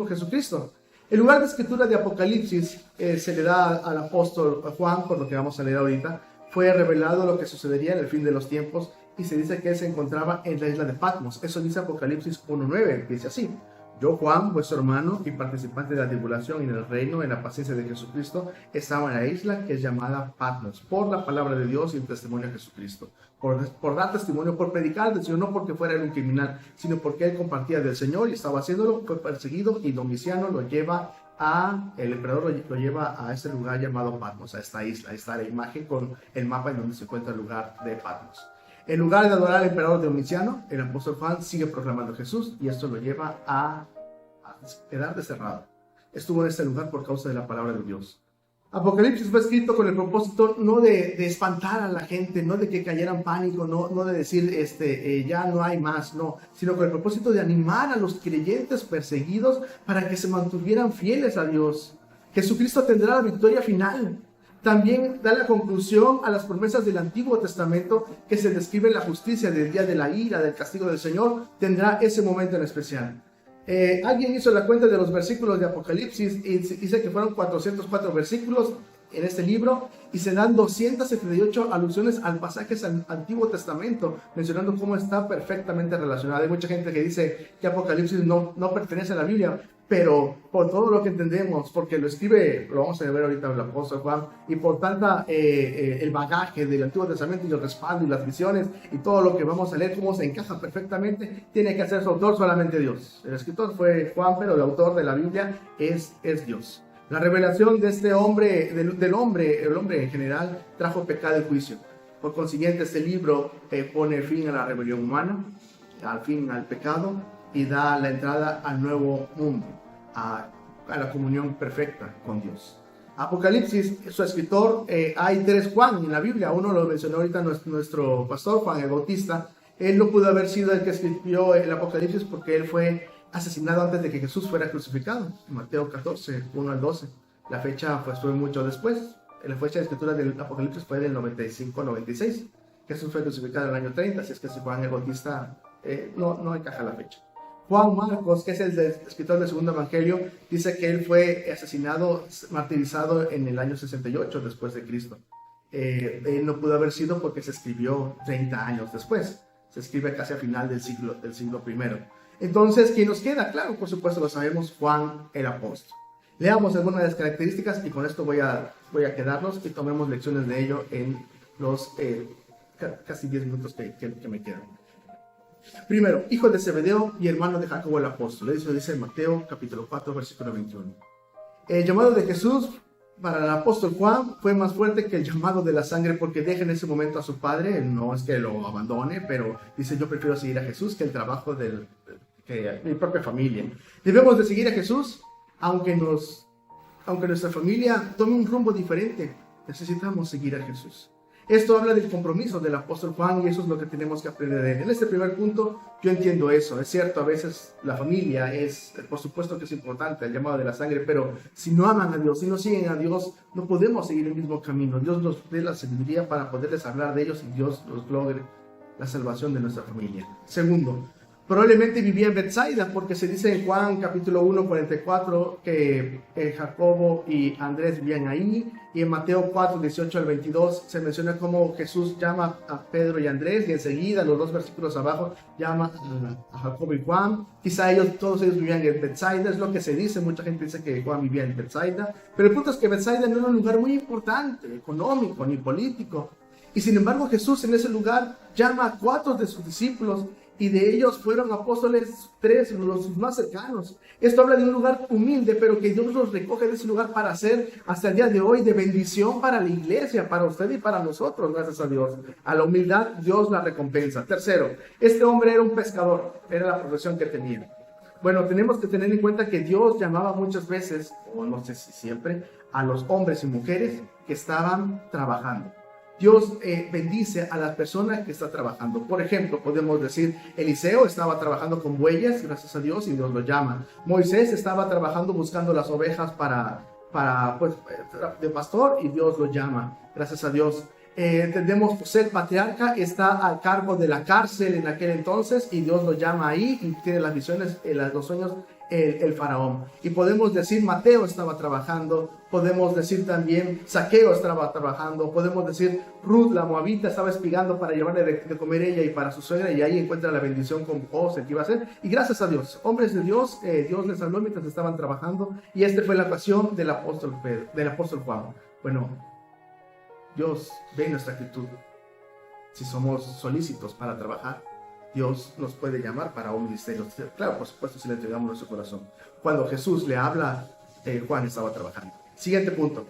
Jesucristo. El lugar de escritura de Apocalipsis se le da al apóstol Juan, por lo que vamos a leer ahorita. Fue revelado lo que sucedería en el fin de los tiempos, y se dice que él se encontraba en la isla de Patmos. Eso dice Apocalipsis 1:9, dice así: yo, Juan, vuestro hermano y participante de la tribulación y en el reino, en la paciencia de Jesucristo, estaba en la isla que es llamada Patmos, por la palabra de Dios y el testimonio de Jesucristo. Por dar testimonio, por predicar del Señor, no porque fuera él un criminal, sino porque él compartía del Señor y estaba haciéndolo. Fue perseguido, y Domiciano el emperador lo lleva a este lugar llamado Patmos, a esta isla. Ahí está la imagen con el mapa en donde se encuentra el lugar de Patmos. En lugar de adorar al emperador Domiciano, el apóstol Juan sigue proclamando a Jesús, y esto lo lleva a quedar desterrado. Estuvo en este lugar por causa de la palabra de Dios. Apocalipsis fue escrito con el propósito no de espantar a la gente, no de que cayera en pánico, no de decir ya no hay más, no, sino con el propósito de animar a los creyentes perseguidos para que se mantuvieran fieles a Dios. Jesucristo tendrá la victoria final. También da la conclusión a las promesas del Antiguo Testamento, que se describe la justicia del día de la ira, del castigo del Señor. Tendrá ese momento en especial. Alguien hizo la cuenta de los versículos de Apocalipsis y dice que fueron 404 versículos en este libro, y se dan 278 alusiones al pasaje del Antiguo Testamento, mencionando cómo está perfectamente relacionado. Hay mucha gente que dice que Apocalipsis no pertenece a la Biblia, pero por todo lo que entendemos, porque lo escribe, lo vamos a ver ahorita el apóstol Juan, y por tanta el bagaje del Antiguo Testamento y el respaldo y las visiones y todo lo que vamos a leer, cómo se encaja perfectamente, tiene que hacer su autor solamente Dios. El escritor fue Juan, pero el autor de la Biblia es Dios. La revelación de este hombre, el hombre en general, trajo pecado y juicio. Por consiguiente, este libro pone fin a la rebelión humana, al fin al pecado, y da la entrada al nuevo mundo, a la comunión perfecta con Dios. Apocalipsis, su escritor, hay 3 Juan en la Biblia. Uno lo mencionó ahorita nuestro pastor, Juan el Bautista. Él no pudo haber sido el que escribió el Apocalipsis porque él fue asesinado antes de que Jesús fuera crucificado. Mateo 14, 1 al 12. La fecha pues fue mucho después. La fecha de escritura del Apocalipsis fue del 95-96. Jesús fue crucificado en el año 30, así es que si Juan el Bautista no encaja la fecha. Juan Marcos, que es el escritor del segundo evangelio, dice que él fue asesinado, martirizado en el año 68 después de Cristo. Él no pudo haber sido porque se escribió 30 años después. Se escribe casi a final del siglo I. Entonces, ¿quién nos queda? Claro, por supuesto lo sabemos, Juan el apóstol. Leamos algunas de las características y con esto voy a quedarnos y tomemos lecciones de ello en los casi 10 minutos que me quedan. Primero, hijo de Zebedeo y hermano de Jacobo el apóstol. Eso dice en Mateo capítulo 4, versículo 21. El llamado de Jesús para el apóstol Juan fue más fuerte que el llamado de la sangre, porque deja en ese momento a su padre, no es que lo abandone, pero dice: yo prefiero seguir a Jesús que el trabajo que mi propia familia. Debemos de seguir a Jesús, aunque nuestra familia tome un rumbo diferente. Necesitamos seguir a Jesús. Esto habla del compromiso del apóstol Juan, y eso es lo que tenemos que aprender de él. En este primer punto yo entiendo eso. Es cierto, a veces la familia es, por supuesto que es importante, el llamado de la sangre, pero si no aman a Dios, si no siguen a Dios, no podemos seguir el mismo camino. Dios nos dé la sabiduría para poderles hablar de ellos, y Dios nos logre la salvación de nuestra familia. Segundo, probablemente vivía en Betsaida, porque se dice en Juan capítulo 1, 44 que Jacobo y Andrés vivían ahí, y en Mateo 4, 18 al 22 se menciona cómo Jesús llama a Pedro y Andrés, y enseguida, los 2 versículos abajo, llama a Jacobo y Juan. Quizá todos ellos vivían en Betsaida, es lo que se dice. Mucha gente dice que Juan vivía en Betsaida, pero el punto es que Betsaida no era un lugar muy importante, económico ni político, y sin embargo Jesús en ese lugar llama a 4 de sus discípulos, y de ellos fueron apóstoles 3, los más cercanos. Esto habla de un lugar humilde, pero que Dios los recoge de ese lugar para hacer hasta el día de hoy de bendición para la iglesia, para usted y para nosotros, gracias a Dios. A la humildad Dios la recompensa. Tercero, este hombre era un pescador, era la profesión que tenía. Bueno, tenemos que tener en cuenta que Dios llamaba muchas veces, o no sé si siempre, a los hombres y mujeres que estaban trabajando. Dios bendice a las personas que están trabajando. Por ejemplo, podemos decir, Eliseo estaba trabajando con bueyes, gracias a Dios, y Dios lo llama. Moisés estaba trabajando buscando las ovejas de pastor, y Dios lo llama, gracias a Dios. Entendemos, José el patriarca está a cargo de la cárcel en aquel entonces, y Dios lo llama ahí, y tiene las visiones, los sueños, el faraón. Y podemos decir, Mateo estaba trabajando, podemos decir también, Zaqueo estaba trabajando, podemos decir, Ruth la moabita estaba espigando para llevarle de comer ella y para su suegra, y ahí encuentra la bendición con José que iba a hacer. Y gracias a Dios, hombres de Dios, Dios les habló mientras estaban trabajando, y esta fue la ocasión del apóstol Juan. Bueno, Dios ve nuestra actitud. Si somos solícitos para trabajar, Dios nos puede llamar para un ministerio. Claro, por supuesto, si le entregamos nuestro corazón. Cuando Jesús le habla, Juan estaba trabajando. Siguiente punto.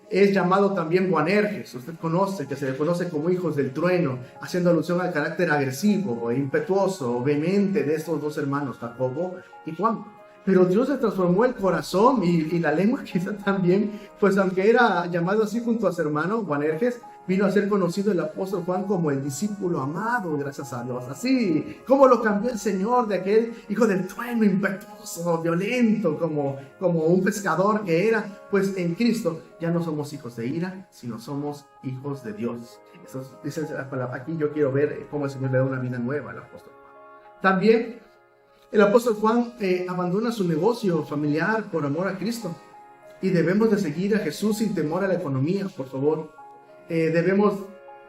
Es llamado también Boanerges. Usted conoce, que se le conoce como hijos del trueno, haciendo alusión al carácter agresivo, impetuoso, vehemente de estos 2 hermanos, Jacobo y Juan. Pero Dios le transformó el corazón y la lengua quizá también, pues aunque era llamado así junto a su hermano, Boanerges, vino a ser conocido el apóstol Juan como el discípulo amado, gracias a Dios. Así como lo cambió el Señor de aquel hijo del trueno, impetuoso, violento, como un pescador que era, pues en Cristo ya no somos hijos de ira, sino somos hijos de Dios. Eso dice la palabra. Aquí yo quiero ver cómo el Señor le da una vida nueva al apóstol Juan. También el apóstol Juan abandona su negocio familiar por amor a Cristo. Y debemos de seguir a Jesús sin temor a la economía, por favor. Debemos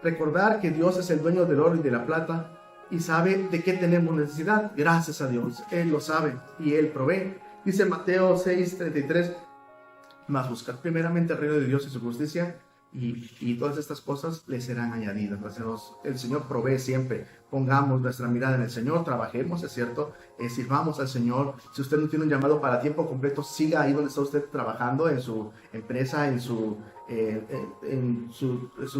recordar que Dios es el dueño del oro y de la plata, y sabe de qué tenemos necesidad. Gracias a Dios, Él lo sabe y Él provee. Dice Mateo 6:33, mas buscad primeramente el reino de Dios y su justicia, y todas estas cosas les serán añadidas. El Señor provee siempre. Pongamos nuestra mirada en el Señor, trabajemos, es cierto, sirvamos al Señor. Si usted no tiene un llamado para tiempo completo, siga ahí donde está usted trabajando, en su empresa, en sus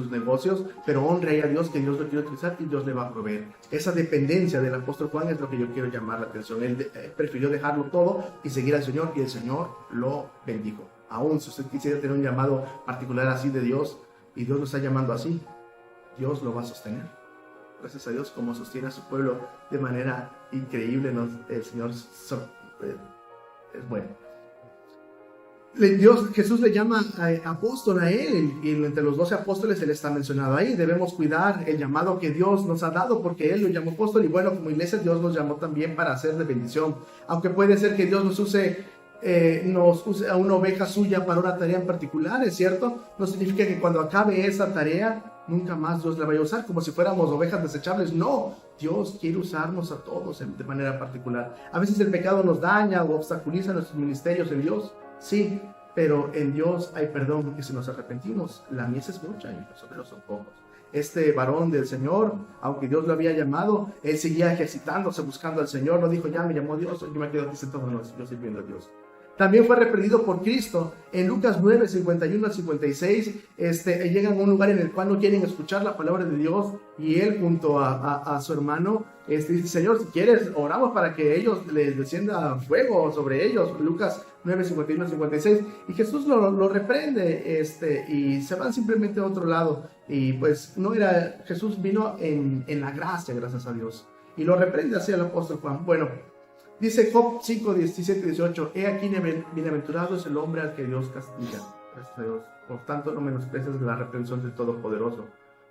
negocios, pero honre a Dios, que Dios lo quiere utilizar y Dios le va a proveer. Esa dependencia del apóstol Juan es lo que yo quiero llamar la atención. Él prefirió dejarlo todo y seguir al Señor, y el Señor lo bendijo. Aún si usted quisiera tener un llamado particular así de Dios, y Dios lo está llamando así, Dios lo va a sostener. Gracias a Dios, como sostiene a su pueblo de manera increíble, el Señor es bueno. Jesús le llama apóstol a él, y entre los 12 apóstoles él está mencionado ahí. Debemos cuidar el llamado que Dios nos ha dado, porque él lo llamó apóstol, y bueno, como iglesia Dios nos llamó también para hacer de bendición. Aunque puede ser que Dios nos use a una oveja suya para una tarea en particular, es cierto, no significa que cuando acabe esa tarea nunca más Dios la vaya a usar como si fuéramos ovejas desechables. No, Dios quiere usarnos a todos de manera particular. A veces el pecado nos daña o obstaculiza nuestros ministerios en Dios, sí, pero en Dios hay perdón, porque si nos arrepentimos, la mies es mucha y los obreros son pocos. Este varón del Señor, aunque Dios lo había llamado, él seguía ejercitándose buscando al Señor. No dijo, ya me llamó Dios, yo me quedo aquí sentado, no, yo sirviendo a Dios. También fue reprendido por Cristo. En Lucas 9, 51 al 56, llegan a un lugar en el cual no quieren escuchar la palabra de Dios, y él junto a su hermano dice: Señor, si quieres, oramos para que ellos les descienda fuego sobre ellos. Lucas 9, 51 al 56, y Jesús lo reprende, y se van simplemente a otro lado. Y pues Jesús vino en la gracia, gracias a Dios, y lo reprende así el apóstol Juan. Bueno, dice Job 5, 17 y 18: He aquí, bienaventurado es el hombre al que Dios castiga. Gracias a Dios. Por tanto, no menosprecies la reprensión del Todopoderoso,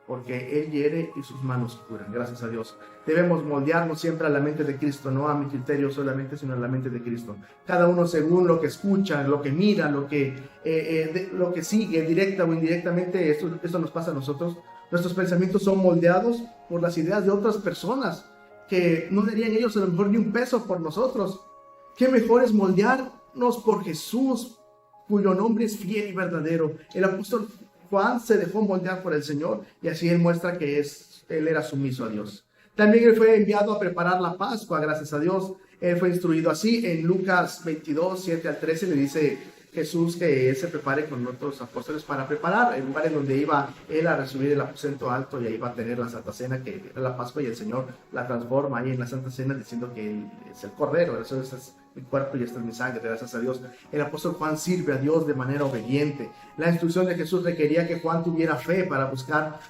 porque Él hiere y sus manos curan. Gracias a Dios. Debemos moldearnos siempre a la mente de Cristo, no a mi criterio solamente, sino a la mente de Cristo. Cada uno según lo que escucha, lo que mira, lo que sigue, directa o indirectamente. Esto nos pasa a nosotros. Nuestros pensamientos son moldeados por las ideas de otras personas, que no darían ellos a lo mejor ni un peso por nosotros. ¿Qué mejor es moldearnos por Jesús, cuyo nombre es fiel y verdadero? El apóstol Juan se dejó moldear por el Señor, y así él muestra que él era sumiso a Dios. También él fue enviado a preparar la Pascua, gracias a Dios. Él fue instruido así. En Lucas 22, 7 al 13 le dice Jesús que él se prepare con otros apóstoles para preparar el lugar en donde iba él a recibir el aposento alto, y ahí va a tener la Santa Cena, que era la Pascua, y el Señor la transforma ahí en la Santa Cena diciendo que él es el Cordero. Eso es mi cuerpo y esta es mi sangre, gracias a Dios. El apóstol Juan sirve a Dios de manera obediente. La instrucción de Jesús requería que Juan tuviera fe para buscar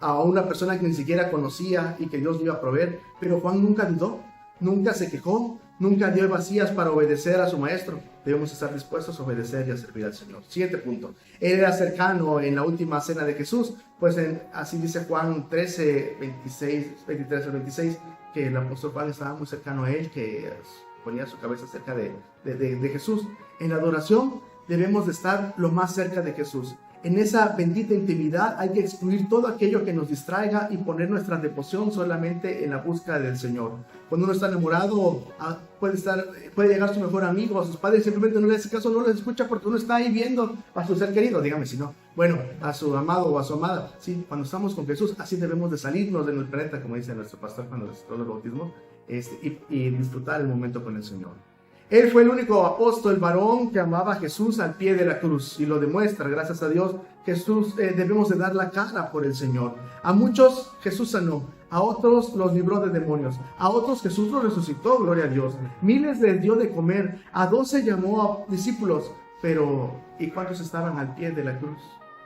a una persona que ni siquiera conocía y que Dios le iba a proveer, pero Juan nunca dudó, nunca se quejó, nunca dio vacías para obedecer a su maestro. Debemos estar dispuestos a obedecer y a servir al Señor. Siguiente punto. Él era cercano en la última cena de Jesús, pues así dice Juan 13, 23 al 26, que el apóstol Juan estaba muy cercano a él, que ponía su cabeza cerca de Jesús. En la adoración debemos de estar lo más cerca de Jesús. En esa bendita intimidad hay que excluir todo aquello que nos distraiga y poner nuestra devoción solamente en la búsqueda del Señor. Cuando uno está enamorado, puede llegar su mejor amigo, a sus padres, simplemente no le hace caso, no les escucha, porque uno está ahí viendo a su ser querido, dígame si no. Bueno, a su amado o a su amada. Sí, cuando estamos con Jesús, así debemos de salirnos de nuestro planeta, como dice nuestro pastor cuando recitó los bautismos, y disfrutar el momento con el Señor. Él fue el único apóstol varón que amaba a Jesús al pie de la cruz, y lo demuestra, gracias a Dios. Jesús, debemos de dar la cara por el Señor. A muchos Jesús sanó, a otros los libró de demonios, a otros Jesús los resucitó, gloria a Dios. Miles les dio de comer, a 12 llamó a discípulos, pero ¿y cuántos estaban al pie de la cruz?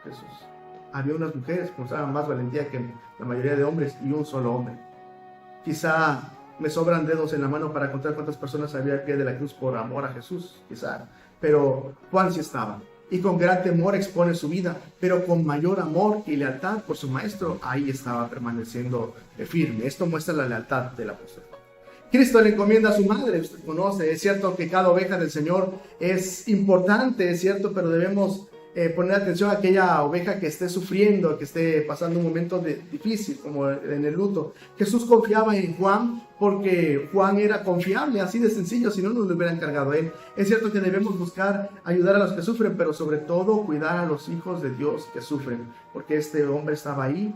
Jesús. Había unas mujeres que mostraban más valentía que la mayoría de hombres, y un solo hombre. Quizá me sobran dedos en la mano para contar cuántas personas había al pie de la cruz por amor a Jesús, quizá. Pero Juan sí estaba, y con gran temor expone su vida, pero con mayor amor y lealtad por su maestro, ahí estaba permaneciendo firme. Esto muestra la lealtad del apóstol. Cristo le encomienda a su madre, usted conoce. Es cierto que cada oveja del Señor es importante, es cierto, pero debemos poner atención a aquella oveja que esté sufriendo, que esté pasando un momento difícil, como en el luto. Jesús confiaba en Juan porque Juan era confiable, así de sencillo, si no nos lo hubiera encargado a él. Es cierto que debemos buscar ayudar a los que sufren, pero sobre todo cuidar a los hijos de Dios que sufren, porque este hombre estaba ahí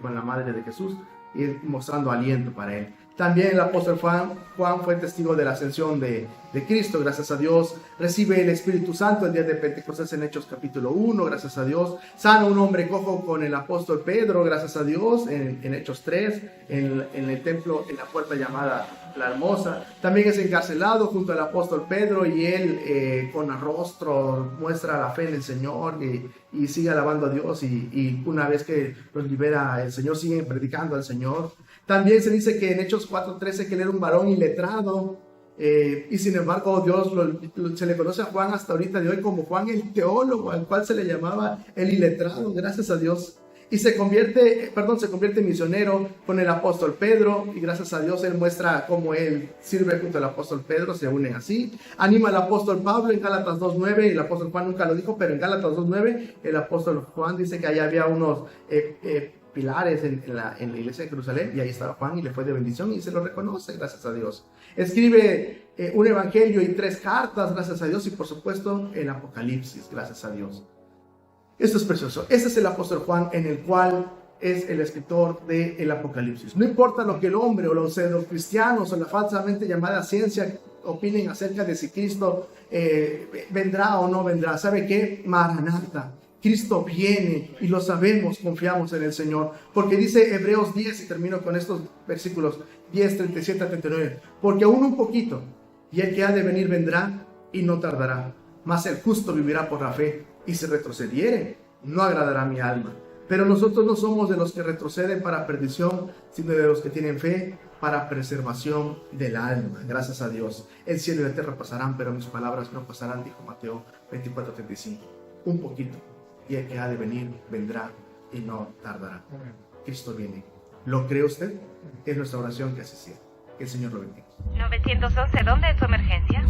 con la madre de Jesús y mostrando aliento para él. También el apóstol Juan fue testigo de la ascensión de Cristo, gracias a Dios. Recibe el Espíritu Santo el día de Pentecostés en Hechos capítulo 1, gracias a Dios. Sana un hombre cojo con el apóstol Pedro, gracias a Dios, en Hechos 3, en el templo, en la puerta llamada La Hermosa. También es encarcelado junto al apóstol Pedro, y él con rostro muestra la fe en el Señor y sigue alabando a Dios, y una vez que los libera el Señor, sigue predicando al Señor. También se dice que en Hechos 4:13 que él era un varón iletrado, y sin embargo Dios se le conoce a Juan hasta ahorita de hoy como Juan el teólogo, al cual se le llamaba el iletrado, gracias a Dios. Y se convierte en misionero con el apóstol Pedro, y gracias a Dios él muestra cómo él sirve junto al apóstol Pedro, se unen así. Anima al apóstol Pablo en Gálatas 2:9, y el apóstol Juan nunca lo dijo, pero en Gálatas 2:9 el apóstol Juan dice que allá había unos pilares en la iglesia de Jerusalén, y ahí estaba Juan, y le fue de bendición, y se lo reconoce, gracias a Dios. Escribe un evangelio y 3 cartas, gracias a Dios, y por supuesto el Apocalipsis, gracias a Dios. Esto es precioso. Este es el apóstol Juan, en el cual es el escritor del Apocalipsis. No importa lo que el hombre o los pseudocristianos o la falsamente llamada ciencia opinen acerca de si Cristo vendrá o no vendrá. ¿Sabe qué? Maranatha. Cristo viene y lo sabemos, confiamos en el Señor. Porque dice Hebreos 10, y termino con estos versículos 10, 37 a 39. Porque aún un poquito, y el que ha de venir vendrá y no tardará. Mas el justo vivirá por la fe, y si retrocediere, no agradará a mi alma. Pero nosotros no somos de los que retroceden para perdición, sino de los que tienen fe para preservación del alma. Gracias a Dios. El cielo y la tierra pasarán, pero mis palabras no pasarán, dijo Mateo 24:35. Un poquito, y el que ha de venir vendrá y no tardará. Cristo viene. ¿Lo cree usted? Es nuestra oración que así sea. Que el Señor lo bendiga. 911, ¿dónde es su emergencia?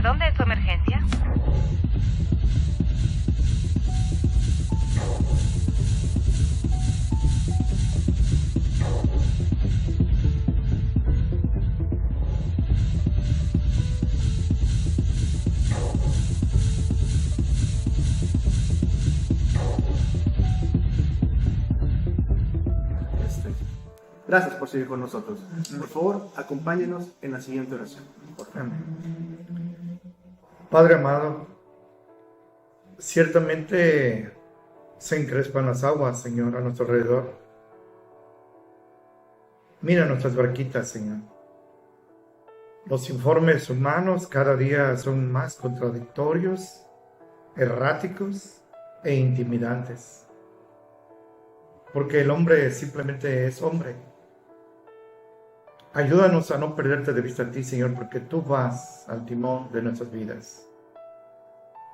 ¿Dónde es su emergencia? Gracias por seguir con nosotros. Por favor, acompáñenos en la siguiente oración. Por favor. Padre amado, ciertamente se encrespan las aguas, Señor, a nuestro alrededor. Mira nuestras barquitas, Señor. Los informes humanos cada día son más contradictorios, erráticos e intimidantes. Porque el hombre simplemente es hombre. Ayúdanos a no perderte de vista a ti, Señor, porque tú vas al timón de nuestras vidas.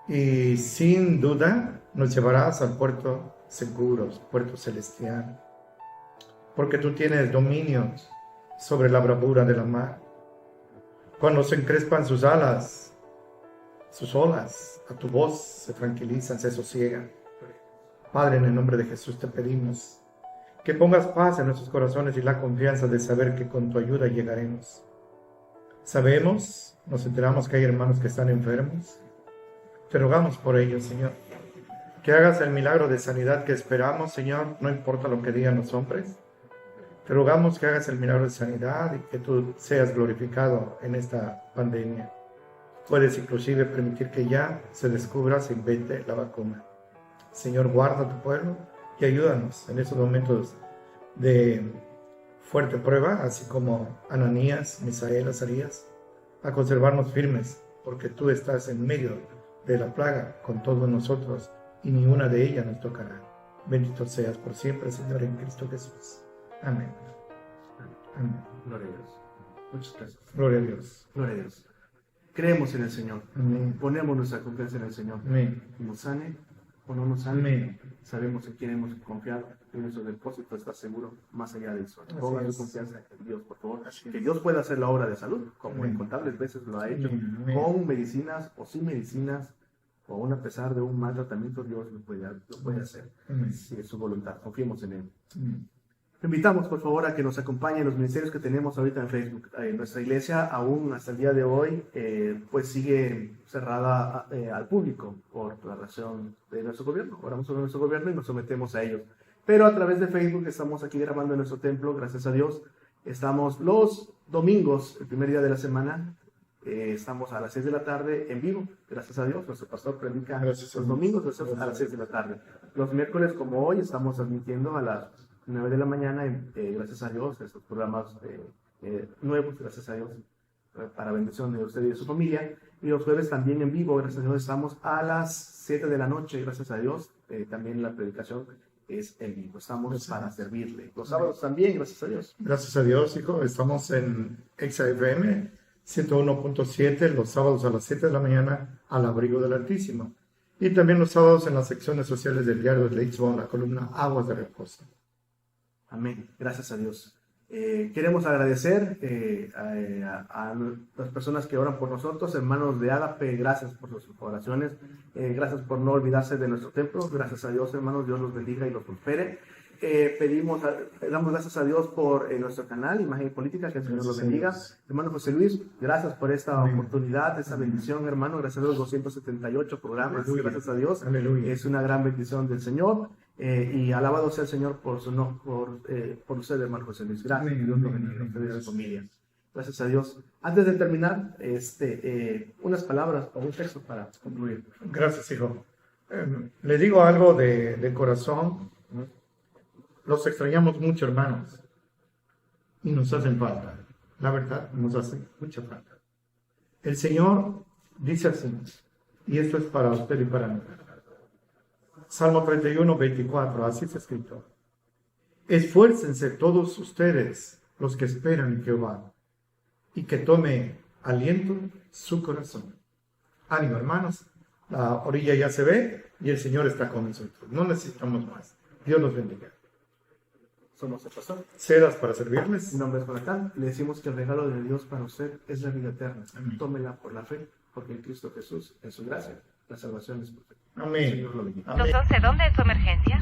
Y sin duda nos llevarás al puerto seguro, puerto celestial. Porque tú tienes dominio sobre la bravura de la mar. Cuando se encrespan sus alas, sus olas, a tu voz se tranquilizan, se sosiegan. Padre, en el nombre de Jesús te pedimos que pongas paz en nuestros corazones y la confianza de saber que con tu ayuda llegaremos. Sabemos, nos enteramos que hay hermanos que están enfermos. Te rogamos por ellos, Señor, que hagas el milagro de sanidad que esperamos, Señor, no importa lo que digan los hombres. Te rogamos que hagas el milagro de sanidad y que tú seas glorificado en esta pandemia. Puedes inclusive permitir que ya se descubra, se invente la vacuna. Señor, guarda a tu pueblo y ayúdanos en estos momentos de fuerte prueba, así como Ananías, Misael, Azarías, a conservarnos firmes, porque tú estás en medio de la plaga con todos nosotros y ni una de ellas nos tocará. Bendito seas por siempre, Señor, en Cristo Jesús. Amén. Amén. Gloria a Dios. Muchas gracias. Gloria a Dios. Gloria a Dios. Creemos en el Señor. Amén. Ponemos nuestra confianza en el Señor. Amén. Nos sane o no nos sane. Amén. Sabemos en quién hemos confiado. Y nuestro depósito está seguro más allá del sol. Así Pongan es. su confianza en Dios, por favor. Así Que es. Dios pueda hacer la obra de salud, como Amén. incontables veces lo ha hecho. Amén. Amén. Con medicinas o sin medicinas, o aún a pesar de un mal tratamiento, Dios lo puede hacer. Amén. Si es su voluntad. Confiemos en Él. Amén. Invitamos, por favor, a que nos acompañen los ministerios que tenemos ahorita en Facebook. Nuestra iglesia, aún hasta el día de hoy, pues sigue cerrada al público por la razón de nuestro gobierno. Oramos sobre nuestro gobierno y nos sometemos a ellos. Pero a través de Facebook estamos aquí grabando en nuestro templo, gracias a Dios. Estamos los domingos, el primer día de la semana, estamos a las 6 de la tarde en vivo, gracias a Dios. Nuestro pastor predica Gracias a los Dios. domingos a las 6 de la tarde. Los miércoles, como hoy, estamos transmitiendo a las 9 de la mañana, gracias a Dios, estos programas nuevos, gracias a Dios, para bendición de usted y de su familia. Y los jueves también en vivo, gracias a Dios, estamos a las 7 de la noche, gracias a Dios. También la predicación es en vivo, estamos Gracias. para servirle. Los sábados también, gracias a Dios. Gracias a Dios, hijo. Estamos en XFM 101.7 los sábados a las 7 de la mañana al abrigo del Altísimo. Y también los sábados en las secciones sociales del diario de Lisboa, la columna Aguas de Reposo. Amén, gracias a Dios. Queremos agradecer a las personas que oran por nosotros, hermanos de Ágape, gracias por sus oraciones, gracias por no olvidarse de nuestro templo, gracias a Dios, hermanos, Dios los bendiga y los prospere. Damos gracias a Dios por nuestro canal, Imagen Política, que el Señor los Gracias a bendiga. Dios. Hermano José Luis, gracias por esta Amén. oportunidad, esta bendición, hermano, gracias a los 278 programas, Aleluya. gracias a Dios. Aleluya. Es una gran bendición del Señor. Y alabado sea el Señor por usted, hermano José Luis. Gracias, Amén. Dios lo bendiga, usted y su familia. Gracias a Dios. Antes de terminar, unas palabras o un texto para concluir. Gracias, hijo. Le digo algo de corazón. Los extrañamos mucho, hermanos. Y nos hacen falta. La verdad, nos hace mucha falta. El Señor dice así, y esto es para usted y para mí. Salmo 31, 24, así está escrito. Esfuércense todos ustedes, los que esperan en Jehová, y que tome aliento su corazón. Ánimo, hermanos, la orilla ya se ve y el Señor está con nosotros. No necesitamos más. Dios los bendiga. Somos el pastor. Cedas para servirles. Mi nombre es Jonathan. Le decimos que el regalo de Dios para usted es la vida eterna. Amén. Tómela por la fe, porque en Cristo Jesús, en su gracia, la salvación es perfecta. Amén. Señor lo bendiga. Amén. 211, ¿dónde es su emergencia?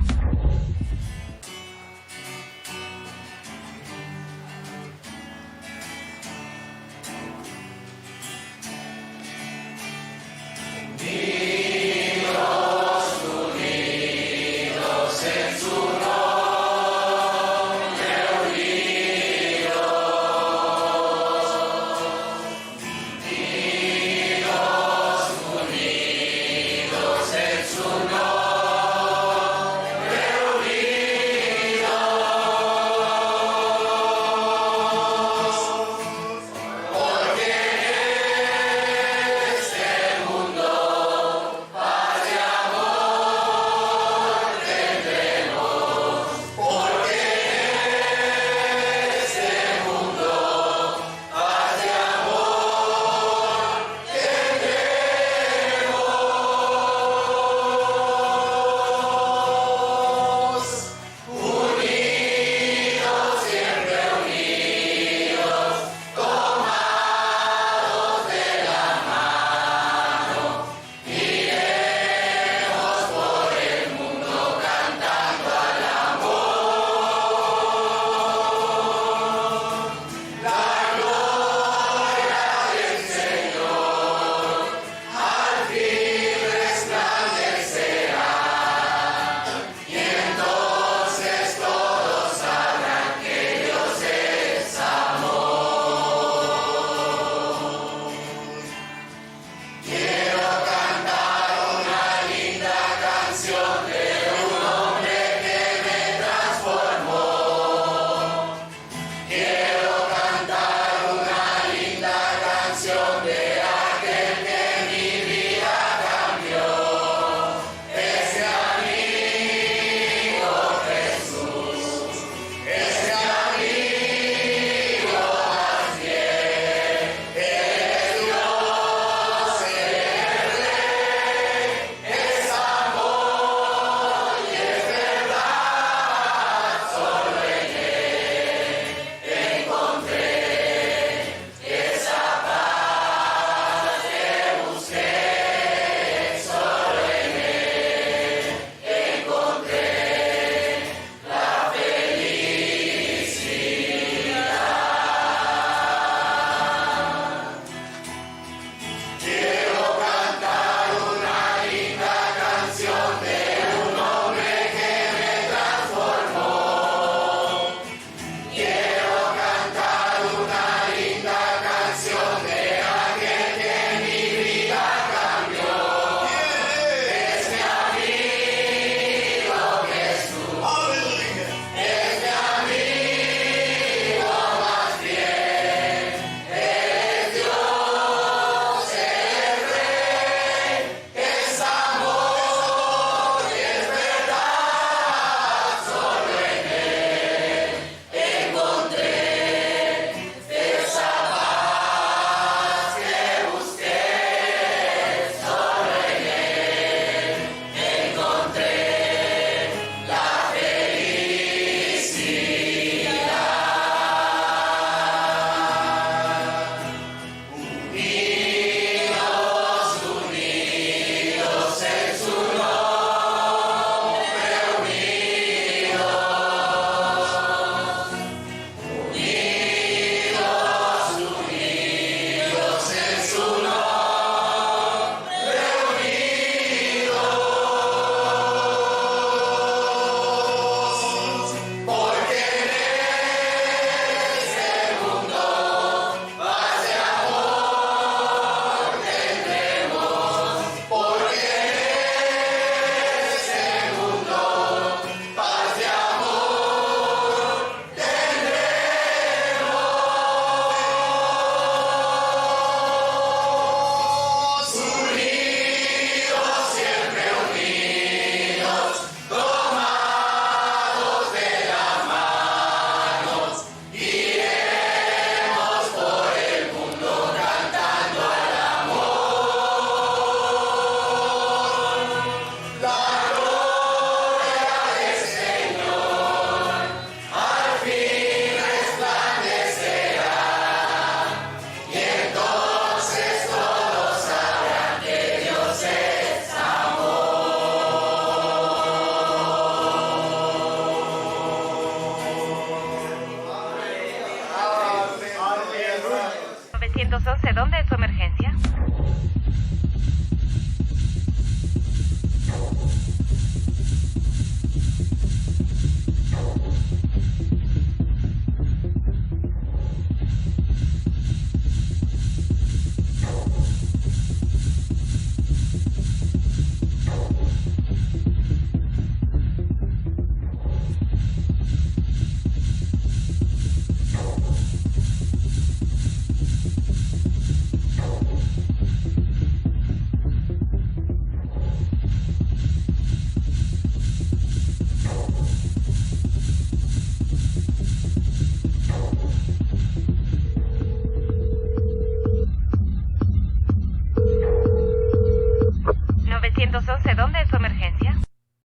911, ¿dónde es su emergencia? ¿911, dónde es su emergencia?